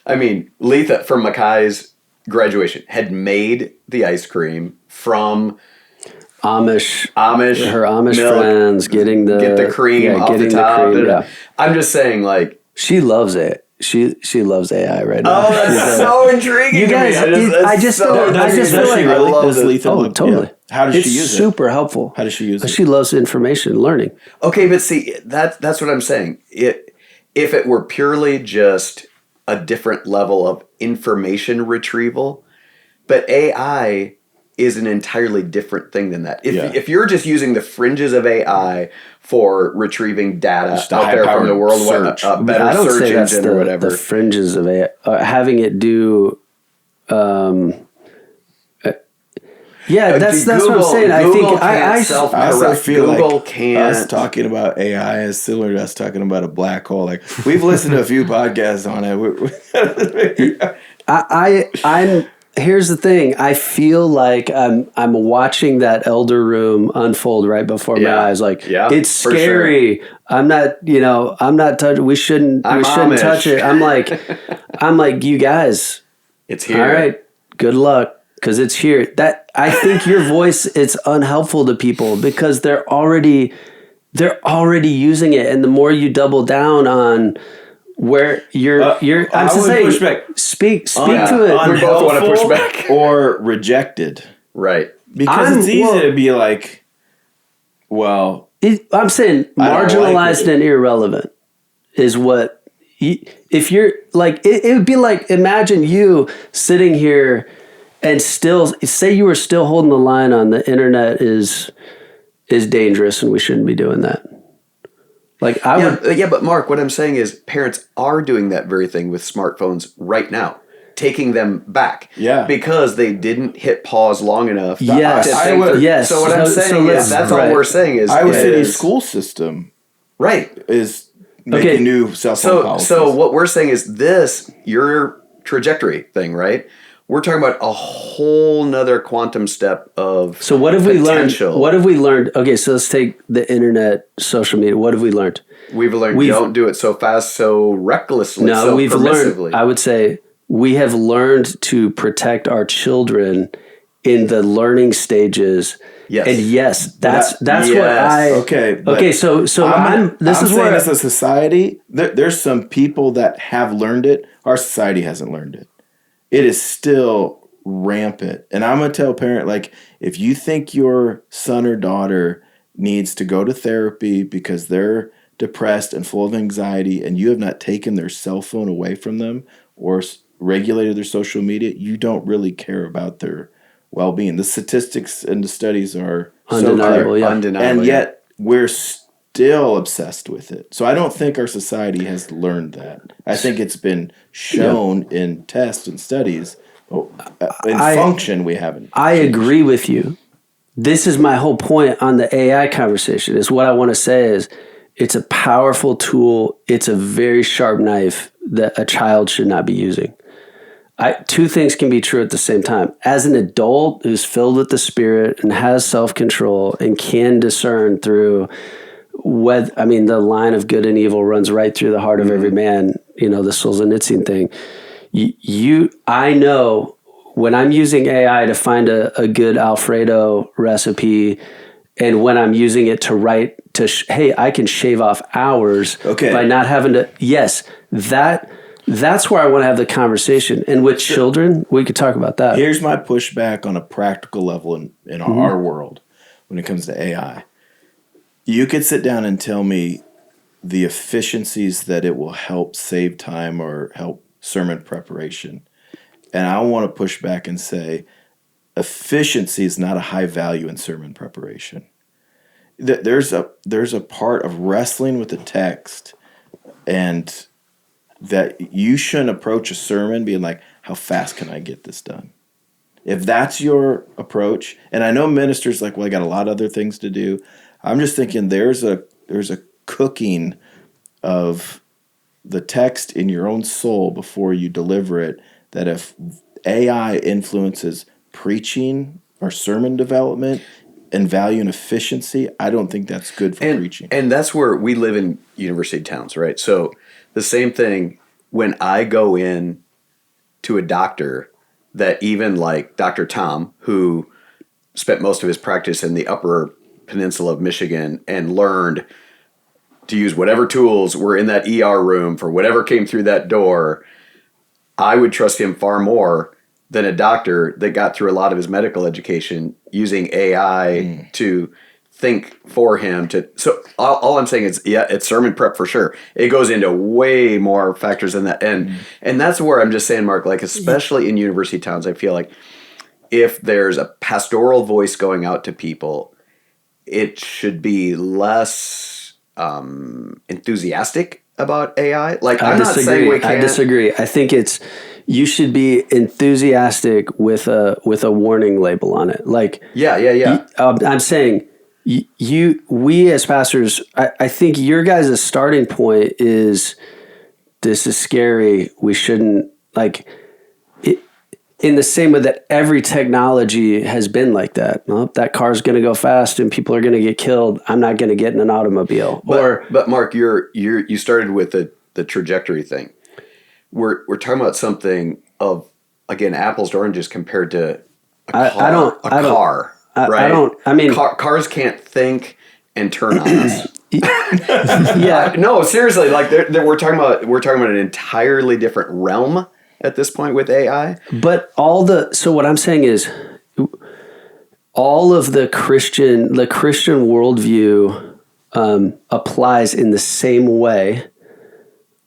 I mean, Letha, from Makai's graduation, had made the ice cream from Amish, her Amish milk, friends getting the cream off the top. I'm just saying, like, she loves it. She loves AI right now. Oh, that's so intriguing. You guys, I just feel like I love this. Oh, totally. Yeah. How does she use it? It's super helpful. How does she use it? She loves information learning. Okay, but see, that's what I'm saying. If it were purely just a different level of information retrieval, but AI is an entirely different thing than that. If you're just using the fringes of AI for retrieving data out there from the world, a better search engine or whatever. The fringes of AI, having it do. That's what I'm saying. I think I also feel Google like can't. Us talking about AI is similar to us talking about a black hole. Like we've listened to a few podcasts on it. Here's the thing. I feel like I'm watching that elder room unfold right before my eyes. Like it's scary. Sure. I'm not touching. We shouldn't touch it. I'm like, you guys. It's here. All right. Good luck. Because it's here. That I think your voice, it's unhelpful to people because they're already using it. And the more you double down on where I'm just saying, push back. Speak to it. We both want to push back. Or rejected. Right. Because it's easy to be like, well, I'm saying marginalized and irrelevant is what. If you're like, it would be like, imagine you sitting here and still say you were still holding the line on the internet is dangerous and we shouldn't be doing that. Like but Mark, what I'm saying is parents are doing that very thing with smartphones right now, taking them back. Yeah. Because they didn't hit pause long enough. Yes. Yes. So what I'm saying is that's all we're saying is Iowa City's school system is making new cell phone policies. So what we're saying is your trajectory thing, right? We're talking about a whole nother quantum step of So what have we learned? What have we learned? Okay, so let's take the internet, social media. What have we learned? We've learned don't do it so fast, so recklessly, no, we've learned, I would say we have learned to protect our children in the learning stages. Yes. And yes, that's what I... Okay, so I'm saying as a society, there's some people that have learned it. Our society hasn't learned it. It is still rampant. And I'm going to tell a parent, like, if you think your son or daughter needs to go to therapy because they're depressed and full of anxiety and you have not taken their cell phone away from them or regulated their social media, you don't really care about their well-being. The statistics and the studies are undeniable. And yet we're still obsessed with it. So I don't think our society has learned that. I think it's been shown in tests and studies. Function, we haven't. I agree with you. This is my whole point on the AI conversation, is what I want to say is it's a powerful tool. It's a very sharp knife that a child should not be using. Two things can be true at the same time. As an adult who's filled with the Spirit and has self-control and can discern through the line of good and evil runs right through the heart of every man, the Solzhenitsyn thing. I know when I'm using AI to find a good Alfredo recipe and when I'm using it to write hey, I can shave off hours by not having to, that's where I want to have the conversation. And with children, we could talk about that. Here's my pushback on a practical level in our world when it comes to AI. You could sit down and tell me the efficiencies that it will help save time or help sermon preparation. And I want to push back and say efficiency is not a high value in sermon preparation. There's a part of wrestling with the text and that you shouldn't approach a sermon being like, how fast can I get this done? If that's your approach, and I know ministers like, well, I got a lot of other things to do. I'm just thinking there's a cooking of the text in your own soul before you deliver it, that if AI influences preaching or sermon development and value and efficiency, I don't think that's good for preaching. And that's where we live in university towns, right? So the same thing when I go in to a doctor that even like Dr. Tom, who spent most of his practice in the Upper Peninsula of Michigan and learned to use whatever tools were in that ER room for whatever came through that door, I would trust him far more than a doctor that got through a lot of his medical education using AI to think for him. So all I'm saying is, it's sermon prep for sure. It goes into way more factors than that. And that's where I'm just saying, Mark, like especially in university towns, I feel like if there's a pastoral voice going out to people, it should be less enthusiastic about AI. Like I'm not saying we can't. I disagree. I think you should be enthusiastic with a warning label on it. Like I'm saying we as pastors, I think your guys' starting point is this is scary. We shouldn't like it. In the same way that every technology has been like that. Well, that car's going to go fast and people are going to get killed. I'm not going to get in an automobile. But Mark, you started with the trajectory thing. We're talking about something of, again, apples to oranges compared to a car. Cars can't think and turn on us. No, seriously, like we're talking about an entirely different realm at this point with AI. But so what I'm saying is all of the Christian worldview applies in the same way,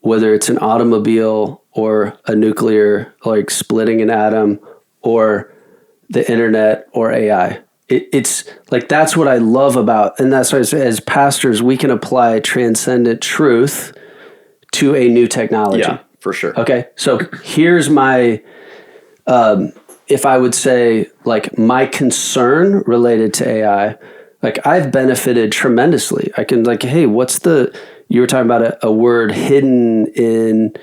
whether it's an automobile or a nuclear, like splitting an atom, or the internet or AI. It's like, that's what I love about, and that's why as pastors, we can apply transcendent truth to a new technology. Yeah, for sure. Okay. So here's my, if I would say, like, my concern related to AI, like, I've benefited tremendously. I can, like, hey, you were talking about a word hidden in,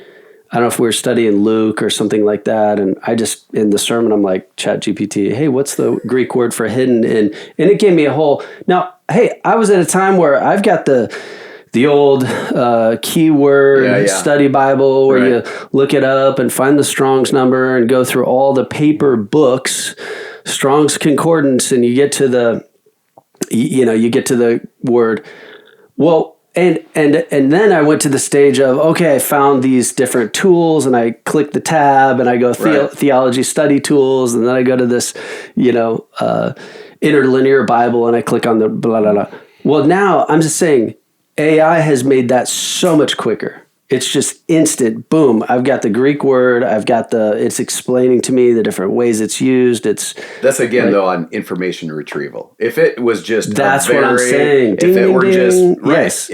I don't know if we were studying Luke or something like that. And I just, in the sermon, I'm like, ChatGPT, hey, what's the Greek word for hidden in? And it gave me a whole, now, hey, I was at a time where I've got the old keyword study Bible where you look it up and find the Strong's number and go through all the paper books, Strong's Concordance, and you get to the word. Well, and then I went to the stage of, okay, I found these different tools and I click the tab and I go theology study tools, and then I go to this, interlinear Bible and I click on the blah, blah, blah. Well, now I'm just saying, AI has made that so much quicker. It's just instant. Boom. I've got the Greek word. It's explaining to me the different ways it's used. That's again, like, though, on information retrieval. If it was just, that's what I'm saying. If it were just, yes,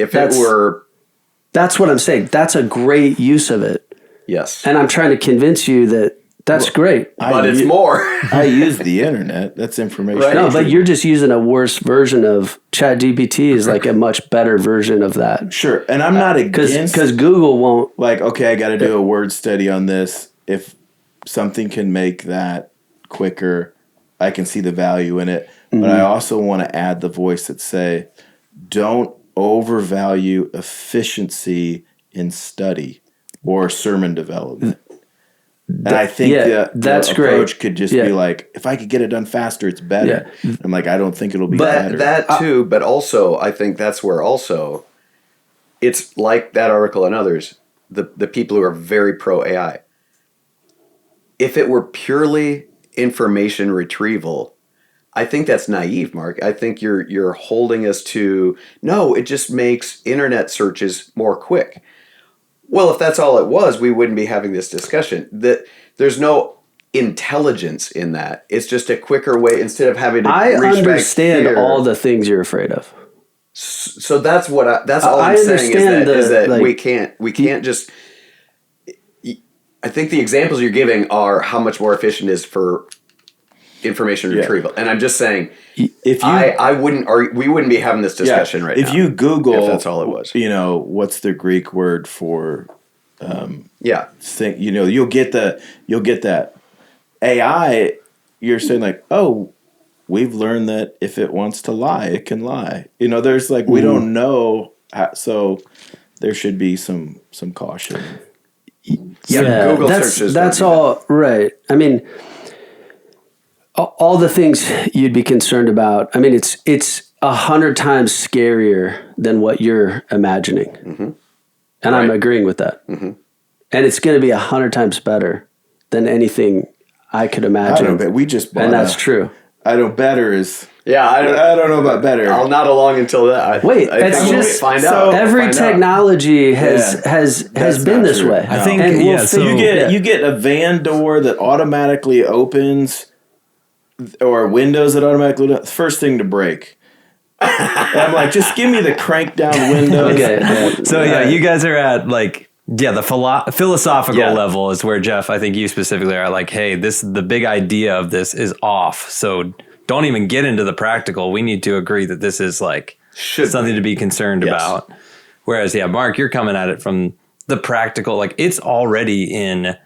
that's what I'm saying. That's a great use of it. Yes. And I'm trying to convince you that that's great. But it's more. I use the internet. That's information. Right. No, but you're just using a worse version of ChatGPT is like a much better version of that. Sure. And I'm not against, because Google won't, like, okay, I got to do a word study on this. If something can make that quicker, I can see the value in it. Mm-hmm. But I also want to add the voice that say, don't overvalue efficiency in study or sermon development. And I think that's the approach great. could just be like, if I could get it done faster, it's better. Yeah. I'm like, I don't think it'll be better. That too, but also I think that's where also it's like that article and others, the people who are very pro AI. If it were purely information retrieval, I think that's naive, Mark. I think you're holding us to, no, it just makes internet searches more quick. Well, if that's all it was, we wouldn't be having this discussion. There's no intelligence in that. It's just a quicker way instead of having to reach understand back all the things you're afraid of. So that's what that's all I'm saying is that like, we can't just. I think the examples you're giving are how much more efficient it is for information retrieval, and I'm just saying if we wouldn't be having this discussion right now. If you Google, if that's all it was, what's the Greek word for, thing, you'll get that AI. You're saying like, oh, we've learned that if it wants to lie, it can lie. There's like we don't know, so there should be some caution. Google searches. That's all right. I mean, all the things you'd be concerned about. I mean, it's 100 times scarier than what you're imagining, and I'm agreeing with that. Mm-hmm. And it's going to be 100 times better than anything I could imagine. I don't know, but we just bought and that's true. I know better is. Yeah, I don't know about better. I'll not along until that. It's just find out. Every technology has been this true. way. I think you get a van door that automatically opens, or windows that automatically open. First thing to break. And I'm like, just give me the crank down windows. Okay. So you guys are at like. Yeah, the philosophical level is where, Jeff, I think you specifically are like, hey, the big idea of this is off. So don't even get into the practical. We need to agree that this is like something to be concerned about. Whereas, Mark, you're coming at it from the practical. Like it's already in,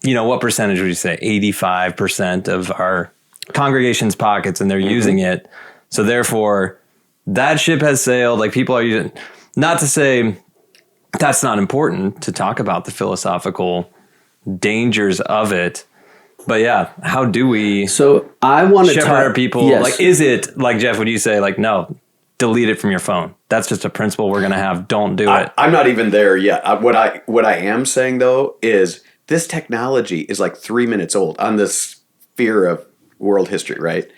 what percentage would you say? 85% of our congregation's pockets, and they're using it. So therefore, that ship has sailed. Like people are using, not to say that's not important to talk about the philosophical dangers of it. But how do we I want to shepherd our people? Yes. Like, is it like, Jeff, would you say like, no, delete it from your phone? That's just a principle we're going to have. Don't do it. I'm not even there yet. What I am saying though, is this technology is like 3 minutes old on this sphere of world history, right?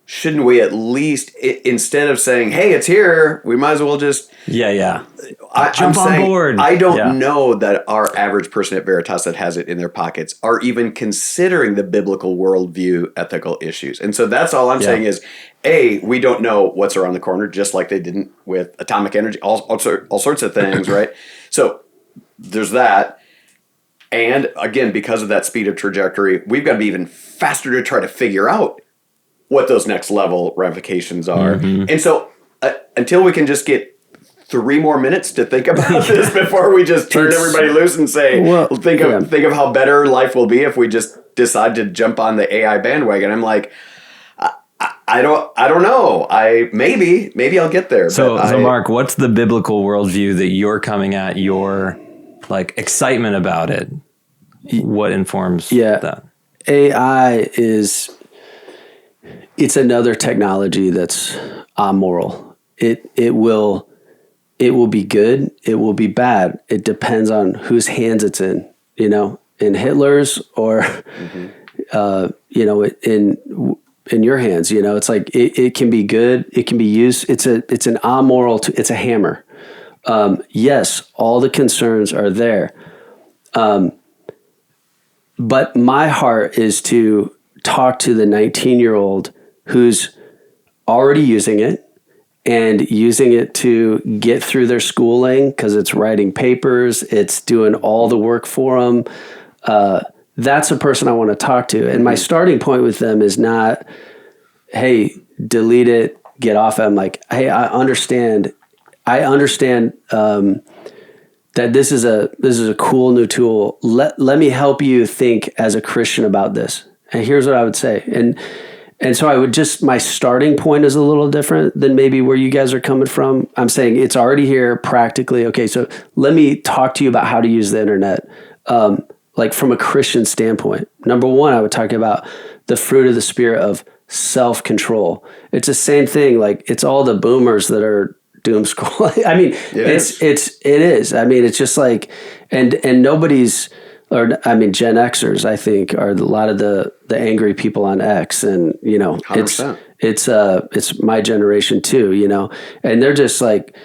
shouldn't we at least, instead of saying, hey, it's here, we might as well just... Jump on board. I don't know that our average person at Veritas that has it in their pockets are even considering the biblical worldview ethical issues. And so that's all I'm saying is, A, we don't know what's around the corner, just like they didn't with atomic energy, all sorts of things, right? So there's that. And again, because of that speed of trajectory, we've got to be even faster to try to figure out what those next level ramifications are. And so until we can just get 3 more minutes to think about this before we just turn everybody loose and say, think of how better life will be if we just decide to jump on the AI bandwagon. I'm like, I don't know. Maybe I'll get there. So Mark, what's the biblical worldview that you're coming at your like excitement about it? What informs that? AI it's another technology that's amoral. It will be good. It will be bad. It depends on whose hands it's in, in Hitler's or, in your hands, it's like, it can be good. It can be used. It's an amoral, it's a hammer. Yes, all the concerns are there. But my heart is to talk to the 19-year-old who's already using it and using it to get through their schooling because it's writing papers, it's doing all the work for them. That's a person I want to talk to. And my starting point with them is not, hey, delete it, get off it. I'm like, hey, I understand that this is a cool new tool. Let me help you think as a Christian about this. And here's what I would say. And so I would my starting point is a little different than maybe where you guys are coming from. I'm saying it's already here practically. Okay, so let me talk to you about how to use the internet, like from a Christian standpoint. Number one, I would talk about the fruit of the Spirit of self-control. It's the same thing. Like it's all the boomers that are doom scrolling. I mean, it is. I mean, it's just like, and nobody's, or I mean, Gen Xers, I think, are a lot of the angry people on X, and 100%. It's my generation too, and they're just like,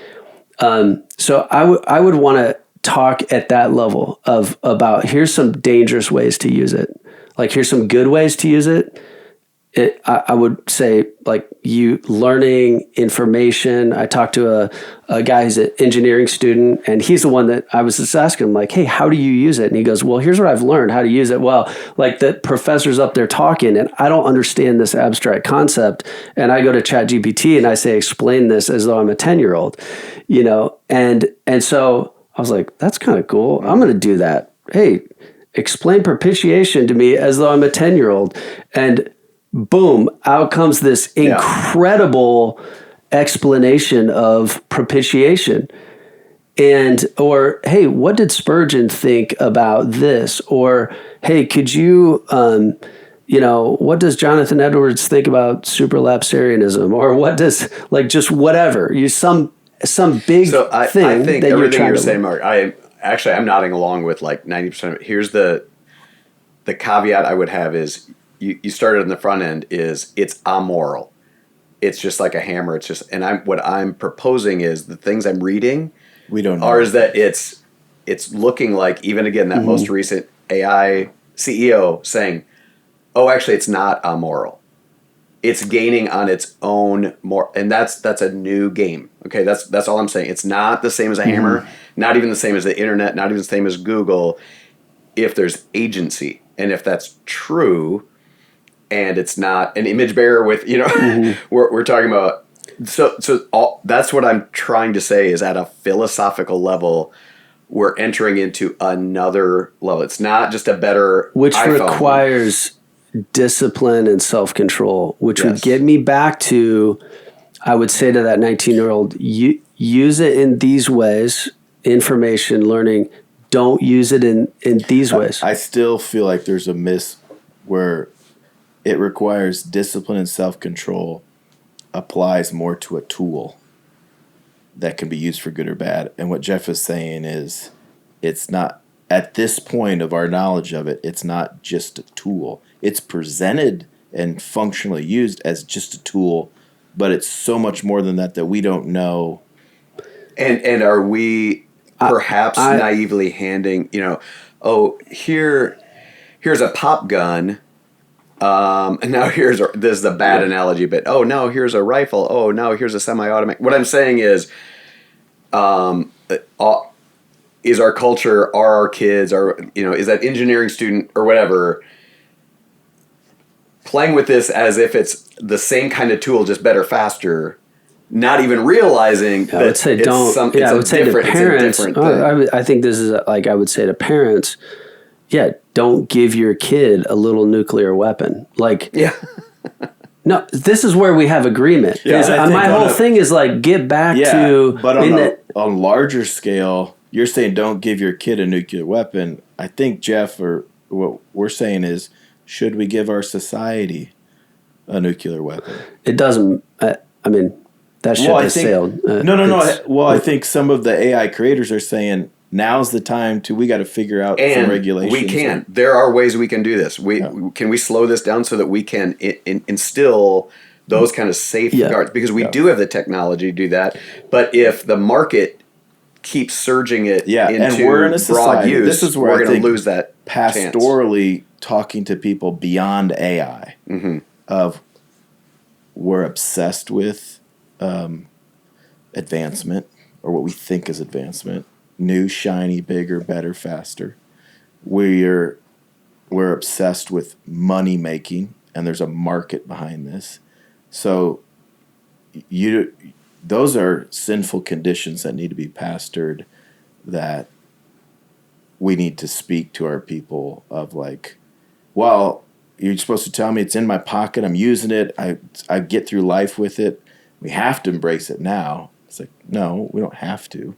so I would want to talk at that level about here's some dangerous ways to use it, like here's some good ways to use it. I would say like you learning information. I talked to a guy who's an engineering student, and he's the one that I was just asking him like, hey, how do you use it? And he goes, well, here's what I've learned how to use it. Well, like the professor's up there talking and I don't understand this abstract concept. And I go to ChatGPT and I say, explain this as though I'm a 10-year-old, and so I was like, that's kind of cool. I'm going to do that. Hey, explain propitiation to me as though I'm a 10-year-old. And boom, out comes this incredible explanation of propitiation. Or, hey, what did Spurgeon think about this? Or, hey, could you, what does Jonathan Edwards think about superlapsarianism? Or what does, like, just whatever. Some big thing. I think that everything you're saying, Mark, I'm nodding along with like 90% of it. Here's the caveat I would have is, you started on the front end is it's amoral. It's just like a hammer. It's just, and what I'm proposing is the things I'm reading we don't know is that it's looking like, even again, that most recent AI CEO saying, oh, actually it's not amoral. It's gaining on its own more, and that's a new game. Okay, that's all I'm saying. It's not the same as a hammer, not even the same as the internet, not even the same as Google, if there's agency. And if that's true, and it's not an image bearer with, we're talking about. So that's what I'm trying to say is at a philosophical level, we're entering into another level. It's not just a better which iPhone. Requires discipline and self-control, which would get me back to, I would say to that 19-year-old, use it in these ways, information, learning. Don't use it in these ways. I still feel like there's a miss where it requires discipline and self-control, applies more to a tool that can be used for good or bad. And what Jeff is saying is it's not, at this point of our knowledge of it, it's not just a tool. It's presented and functionally used as just a tool, but it's so much more than that we don't know. And are we perhaps naively handing, here's a pop gun, and now this is the bad analogy, but now here's a rifle, now here's a semi-automatic. What I'm saying is our culture, are our kids, is that engineering student or whatever playing with this as if it's the same kind of tool, just better, faster, not even realizing that I would say I would say to parents, I think this is I would say to parents, don't give your kid a little nuclear weapon. No, this is where we have agreement. My whole thing is get back to. But on larger scale, you're saying don't give your kid a nuclear weapon. I think, Jeff, or what we're saying is, should we give our society a nuclear weapon? It doesn't. That ship has sailed. No. Well, I think some of the AI creators are saying now's the time we got to figure out some regulations. We can. There are ways we can do this. Can we slow this down so that we can instill those kind of safeguards? Because we do have the technology to do that. But if the market keeps surging it into and we're in a society, broad use, this is where we're going to lose that pastorally chance. Talking to people beyond AI of we're obsessed with advancement, or what we think is advancement. New, shiny, bigger, better, faster. We're obsessed with money making, and there's a market behind this. So those are sinful conditions that need to be pastored, that we need to speak to our people of well, you're supposed to tell me it's in my pocket, I'm using it, I get through life with it. We have to embrace it now. It's no, we don't have to.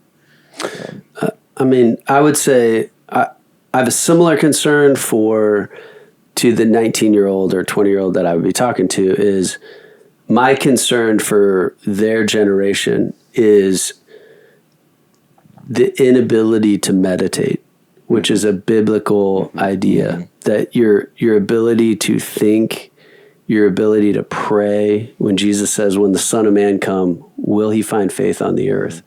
I would say I have a similar concern to the 19-year-old or 20-year-old that I would be talking to. Is my concern for their generation is the inability to meditate, which is a biblical idea, that your ability to think, your ability to pray. When Jesus says, when the Son of Man come, will he find faith on the earth?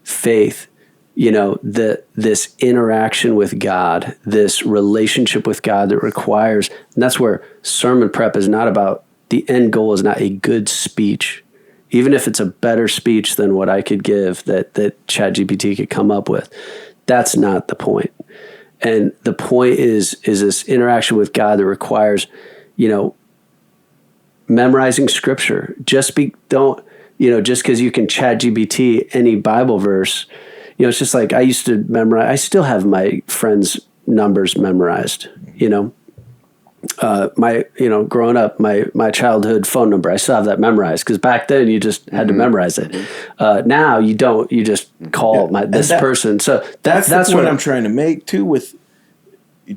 Faith, this interaction with God, this relationship with God that requires, and that's where sermon prep is not about, the end goal is not a good speech, even if it's a better speech than what I could give that ChatGPT could come up with. That's not the point. And the point is this interaction with God that requires, memorizing scripture. Just because you can ChatGPT any Bible verse, it's just I used to memorize. I still have my friends' numbers memorized. Growing up, my childhood phone number, I still have that memorized, because back then you just had to memorize it. Now you don't. You just call this person. So that's what I'm trying to make too,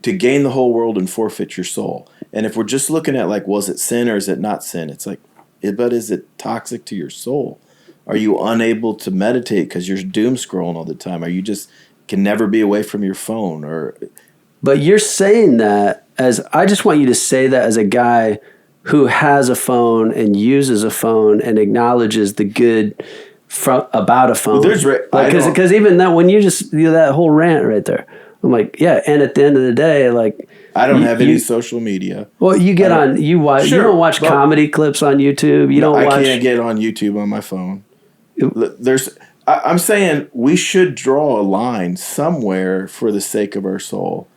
to gain the whole world and forfeit your soul. And if we're just looking at was it sin or is it not sin? It's but is it toxic to your soul? Are you unable to meditate because you're doom scrolling all the time? Are you just can never be away from your phone? But you're saying that I just want you to say that as a guy who has a phone and uses a phone and acknowledges the good about a phone. Because even that, when you just that whole rant right there, I'm and at the end of the day, I don't have any social media. Well, you get on, you watch. Sure, you don't watch comedy clips on YouTube. I can't get on YouTube on my phone. I'm saying we should draw a line somewhere for the sake of our soul.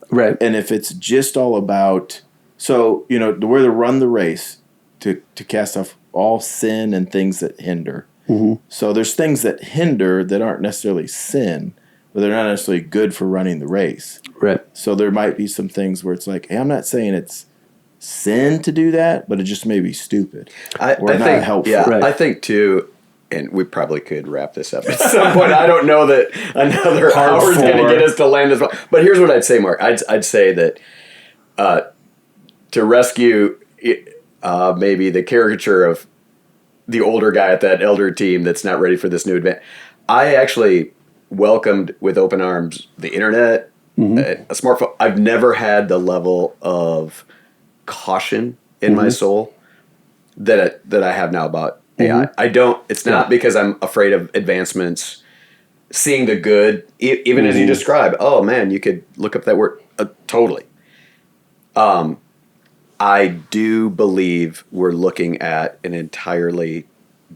Right. And if it's just all about, we're to run the race to cast off all sin and things that hinder. Mm-hmm. So there's things that hinder that aren't necessarily sin, but they're not necessarily good for running the race. Right. So there might be some things where it's hey, I'm not saying it's sin to do that, but it just may be stupid or not helpful. Yeah, right. I think too, and we probably could wrap this up at some point. I don't know that another hour is going to get us to land as well. But here's what I'd say, Mark. I'd say that to rescue maybe the caricature of the older guy at that elder team that's not ready for this new advance, I actually welcomed with open arms the internet, a smartphone. I've never had the level of caution in my soul that I have now about AI. I don't. It's not because I'm afraid of advancements. Seeing the good, even as you describe. Oh man, you could look up that word. Totally. I do believe we're looking at an entirely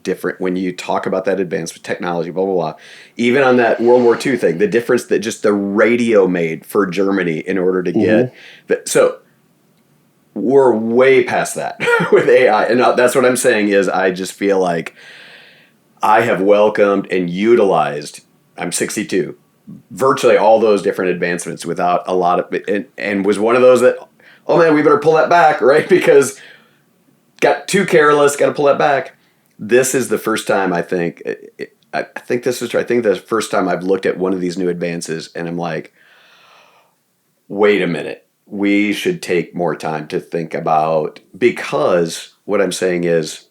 different, when you talk about that advanced technology, blah, blah, blah. Even on that World War II thing, the difference that just the radio made for Germany in order to get, so we're way past that with AI. And that's what I'm saying is I just feel like I have welcomed and utilized, I'm 62, virtually all those different advancements without a lot of, and was one of those that, oh man, we better pull that back, right? Because got too careless, got to pull that back. This is the first time I think this is true. I think the first time I've looked at one of these new advances and I'm like, wait a minute, we should take more time to think about, because what I'm saying is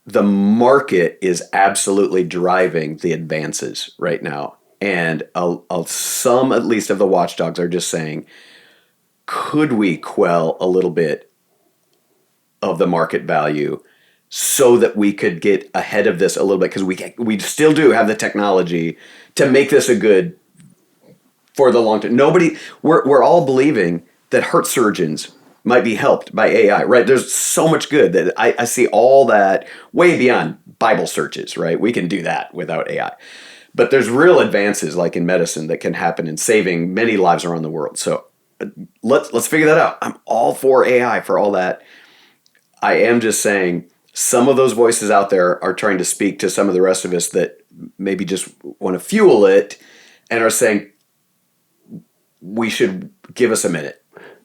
the market is absolutely driving the advances right now. And some, at least, of the watchdogs are just saying, could we quell a little bit of the market value so that we could get ahead of this a little bit? Because we still do have the technology to make this a good for the long term. We're all believing that heart surgeons might be helped by AI, right? There's so much good that I see all that way beyond Bible searches, right? We can do that without AI. But there's real advances like in medicine that can happen in saving many lives around the world. So let's figure that out. I'm all for AI for all that. I am just saying some of those voices out there are trying to speak to some of the rest of us that maybe just want to fuel it and are saying we should give us a minute.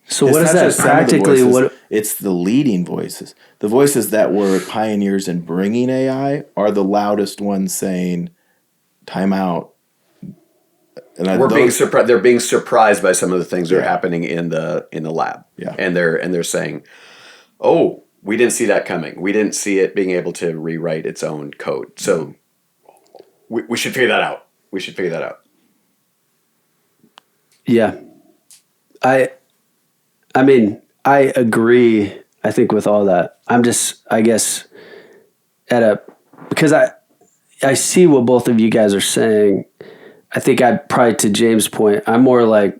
So what is that practically? It's the leading voices. The voices that were pioneers in bringing AI are the loudest ones saying, time out. And they're being surprised by some of the things that are happening in the lab. Yeah. And they're saying, oh, we didn't see that coming. We didn't see it being able to rewrite its own code. So we should figure that out. We should figure that out. Yeah. I mean, I agree, I think, with all that. I'm just, I guess, because I see what both of you guys are saying. I think probably to James' point, I'm more like,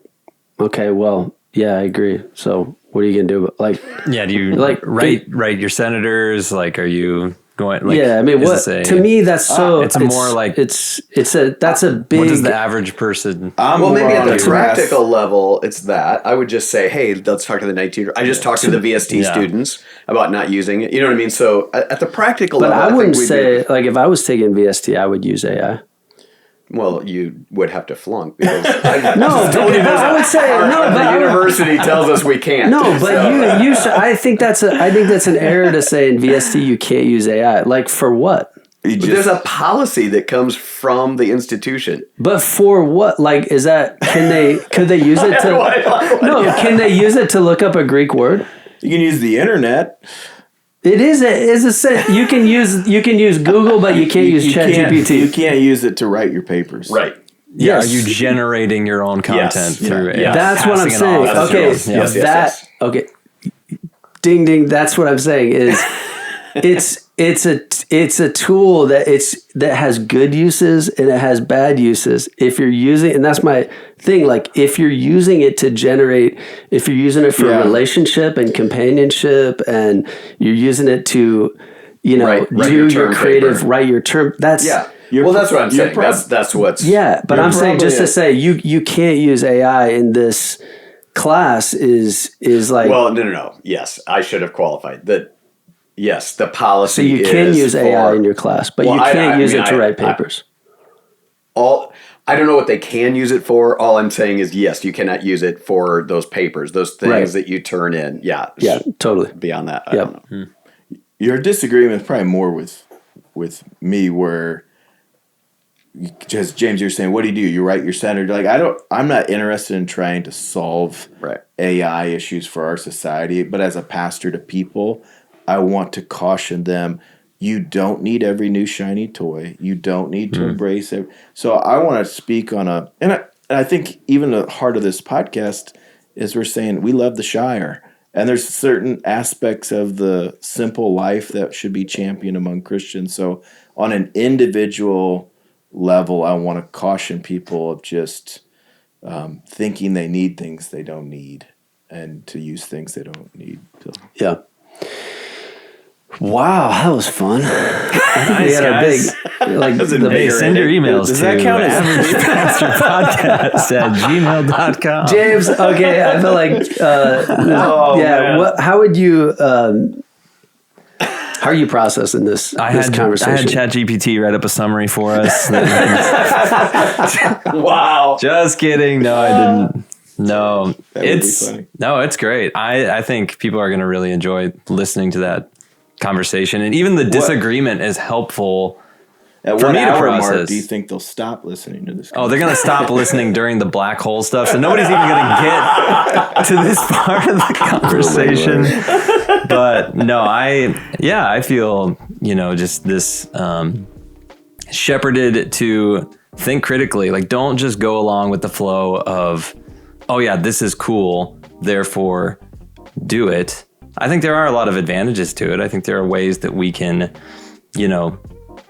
okay, well, yeah, I agree. So what are you going to do? Like, yeah, do you like write your senators? Like, are you going? Like, yeah, I mean, to me, that's so. It's more like that's a big. What does the average person? Well, maybe at the practical level, it's that I would just say, hey, let's talk to the 19. I just talked to the VST students about not using it. You know what I mean? So at the practical level, I wouldn't say like if I was taking VST, I would use AI. Well, you would have to flunk because I would say no. But the university tells us we can't. No, but you should. I think that's an error to say in VST you can't use AI. Like for what? There's a policy that comes from the institution. But for what? Like, is that could they use it to? Can they use it to look up a Greek word? You can use the internet. It is a you can use Google, but you can't use ChatGPT. You can't use it to write your papers. Right. Yeah. Yes. Are you generating your own content through it? Yeah. That's what I'm saying. Okay. Yes. Okay. Ding ding. That's what I'm saying is it's a tool that has good uses and it has bad uses. If you're using, and that's my thing, like if you're using it to generate, if you're using it for relationship and companionship and you're using it to, do your creative, paper. Write your term, that's... Yeah. Well, that's what I'm saying. That's what's... Yeah, but I'm saying just to say you can't use AI in this class is like... Well, no. Yes, I should have qualified that. Yes, the policy. So you can use AI in your class, but you can't use it to write papers. I don't know what they can use it for. All I'm saying is, yes, you cannot use it for those papers, those things that you turn in. Yeah, totally. Beyond that, I don't know. Your disagreement is probably more with me, where just James, you're saying, what do? You write your senator. Like I'm not interested in trying to solve AI issues for our society, but as a pastor to people, I want to caution them, you don't need every new shiny toy. You don't need to embrace it. So I want to speak on and I think even the heart of this podcast is we're saying we love the Shire. And there's certain aspects of the simple life that should be championed among Christians. So on an individual level, I want to caution people of just thinking they need things they don't need and to use things they don't need. So. Yeah. Wow, that was fun. I think we had our big, like, send your emails Does to that count as averagepastorpodcast@gmail.com. James, okay, I feel like, how would you, how are you processing this conversation? I had ChatGPT write up a summary for us. Wow. Just kidding. No, I didn't. No, That would be funny. it's great. I think people are going to really enjoy listening to that conversation, and even the disagreement is helpful. At for what me to hour process. mark do you think they'll stop listening to this? Oh, they're going to stop listening during the black hole stuff. So nobody's even going to get to this part of the conversation. But no, I feel, just this shepherded to think critically. Like, don't just go along with the flow of, oh yeah, this is cool, therefore do it. I think there are a lot of advantages to it. I think there are ways that we can,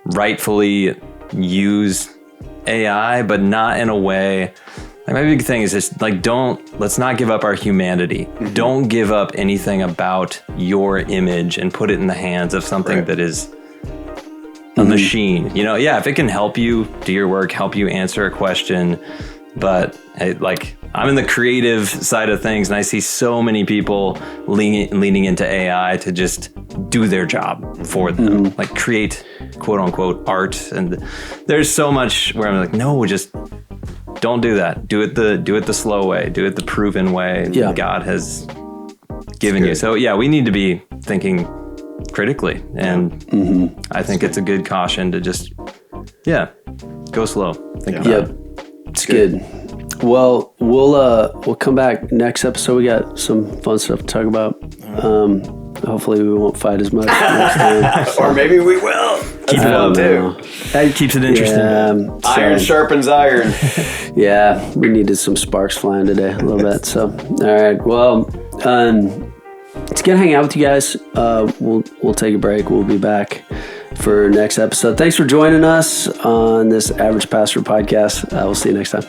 rightfully use AI, but not in a way. Like, my big thing is just like, let's not give up our humanity. Mm-hmm. Don't give up anything about your image and put it in the hands of something that is a machine. If it can help you do your work, help you answer a question, but I'm in the creative side of things, and I see so many people leaning into AI to just do their job for them, like create quote unquote art. And there's so much where I'm like, no, just don't do that. Do it the slow way. Do it the proven way God has given you. So we need to be thinking critically, and I think it's a good caution to just go slow. Think about it. It's good. Well, we'll come back next episode. We got some fun stuff to talk about. Hopefully we won't fight as much next time. Or maybe we will. Keep it up too. That keeps it interesting. Iron sharpens iron. Yeah, we needed some sparks flying today a little bit. So, all right. Well, it's good to hang out with you guys. We'll take a break. We'll be back for next episode. Thanks for joining us on this Average Pastor podcast. We'll see you next time.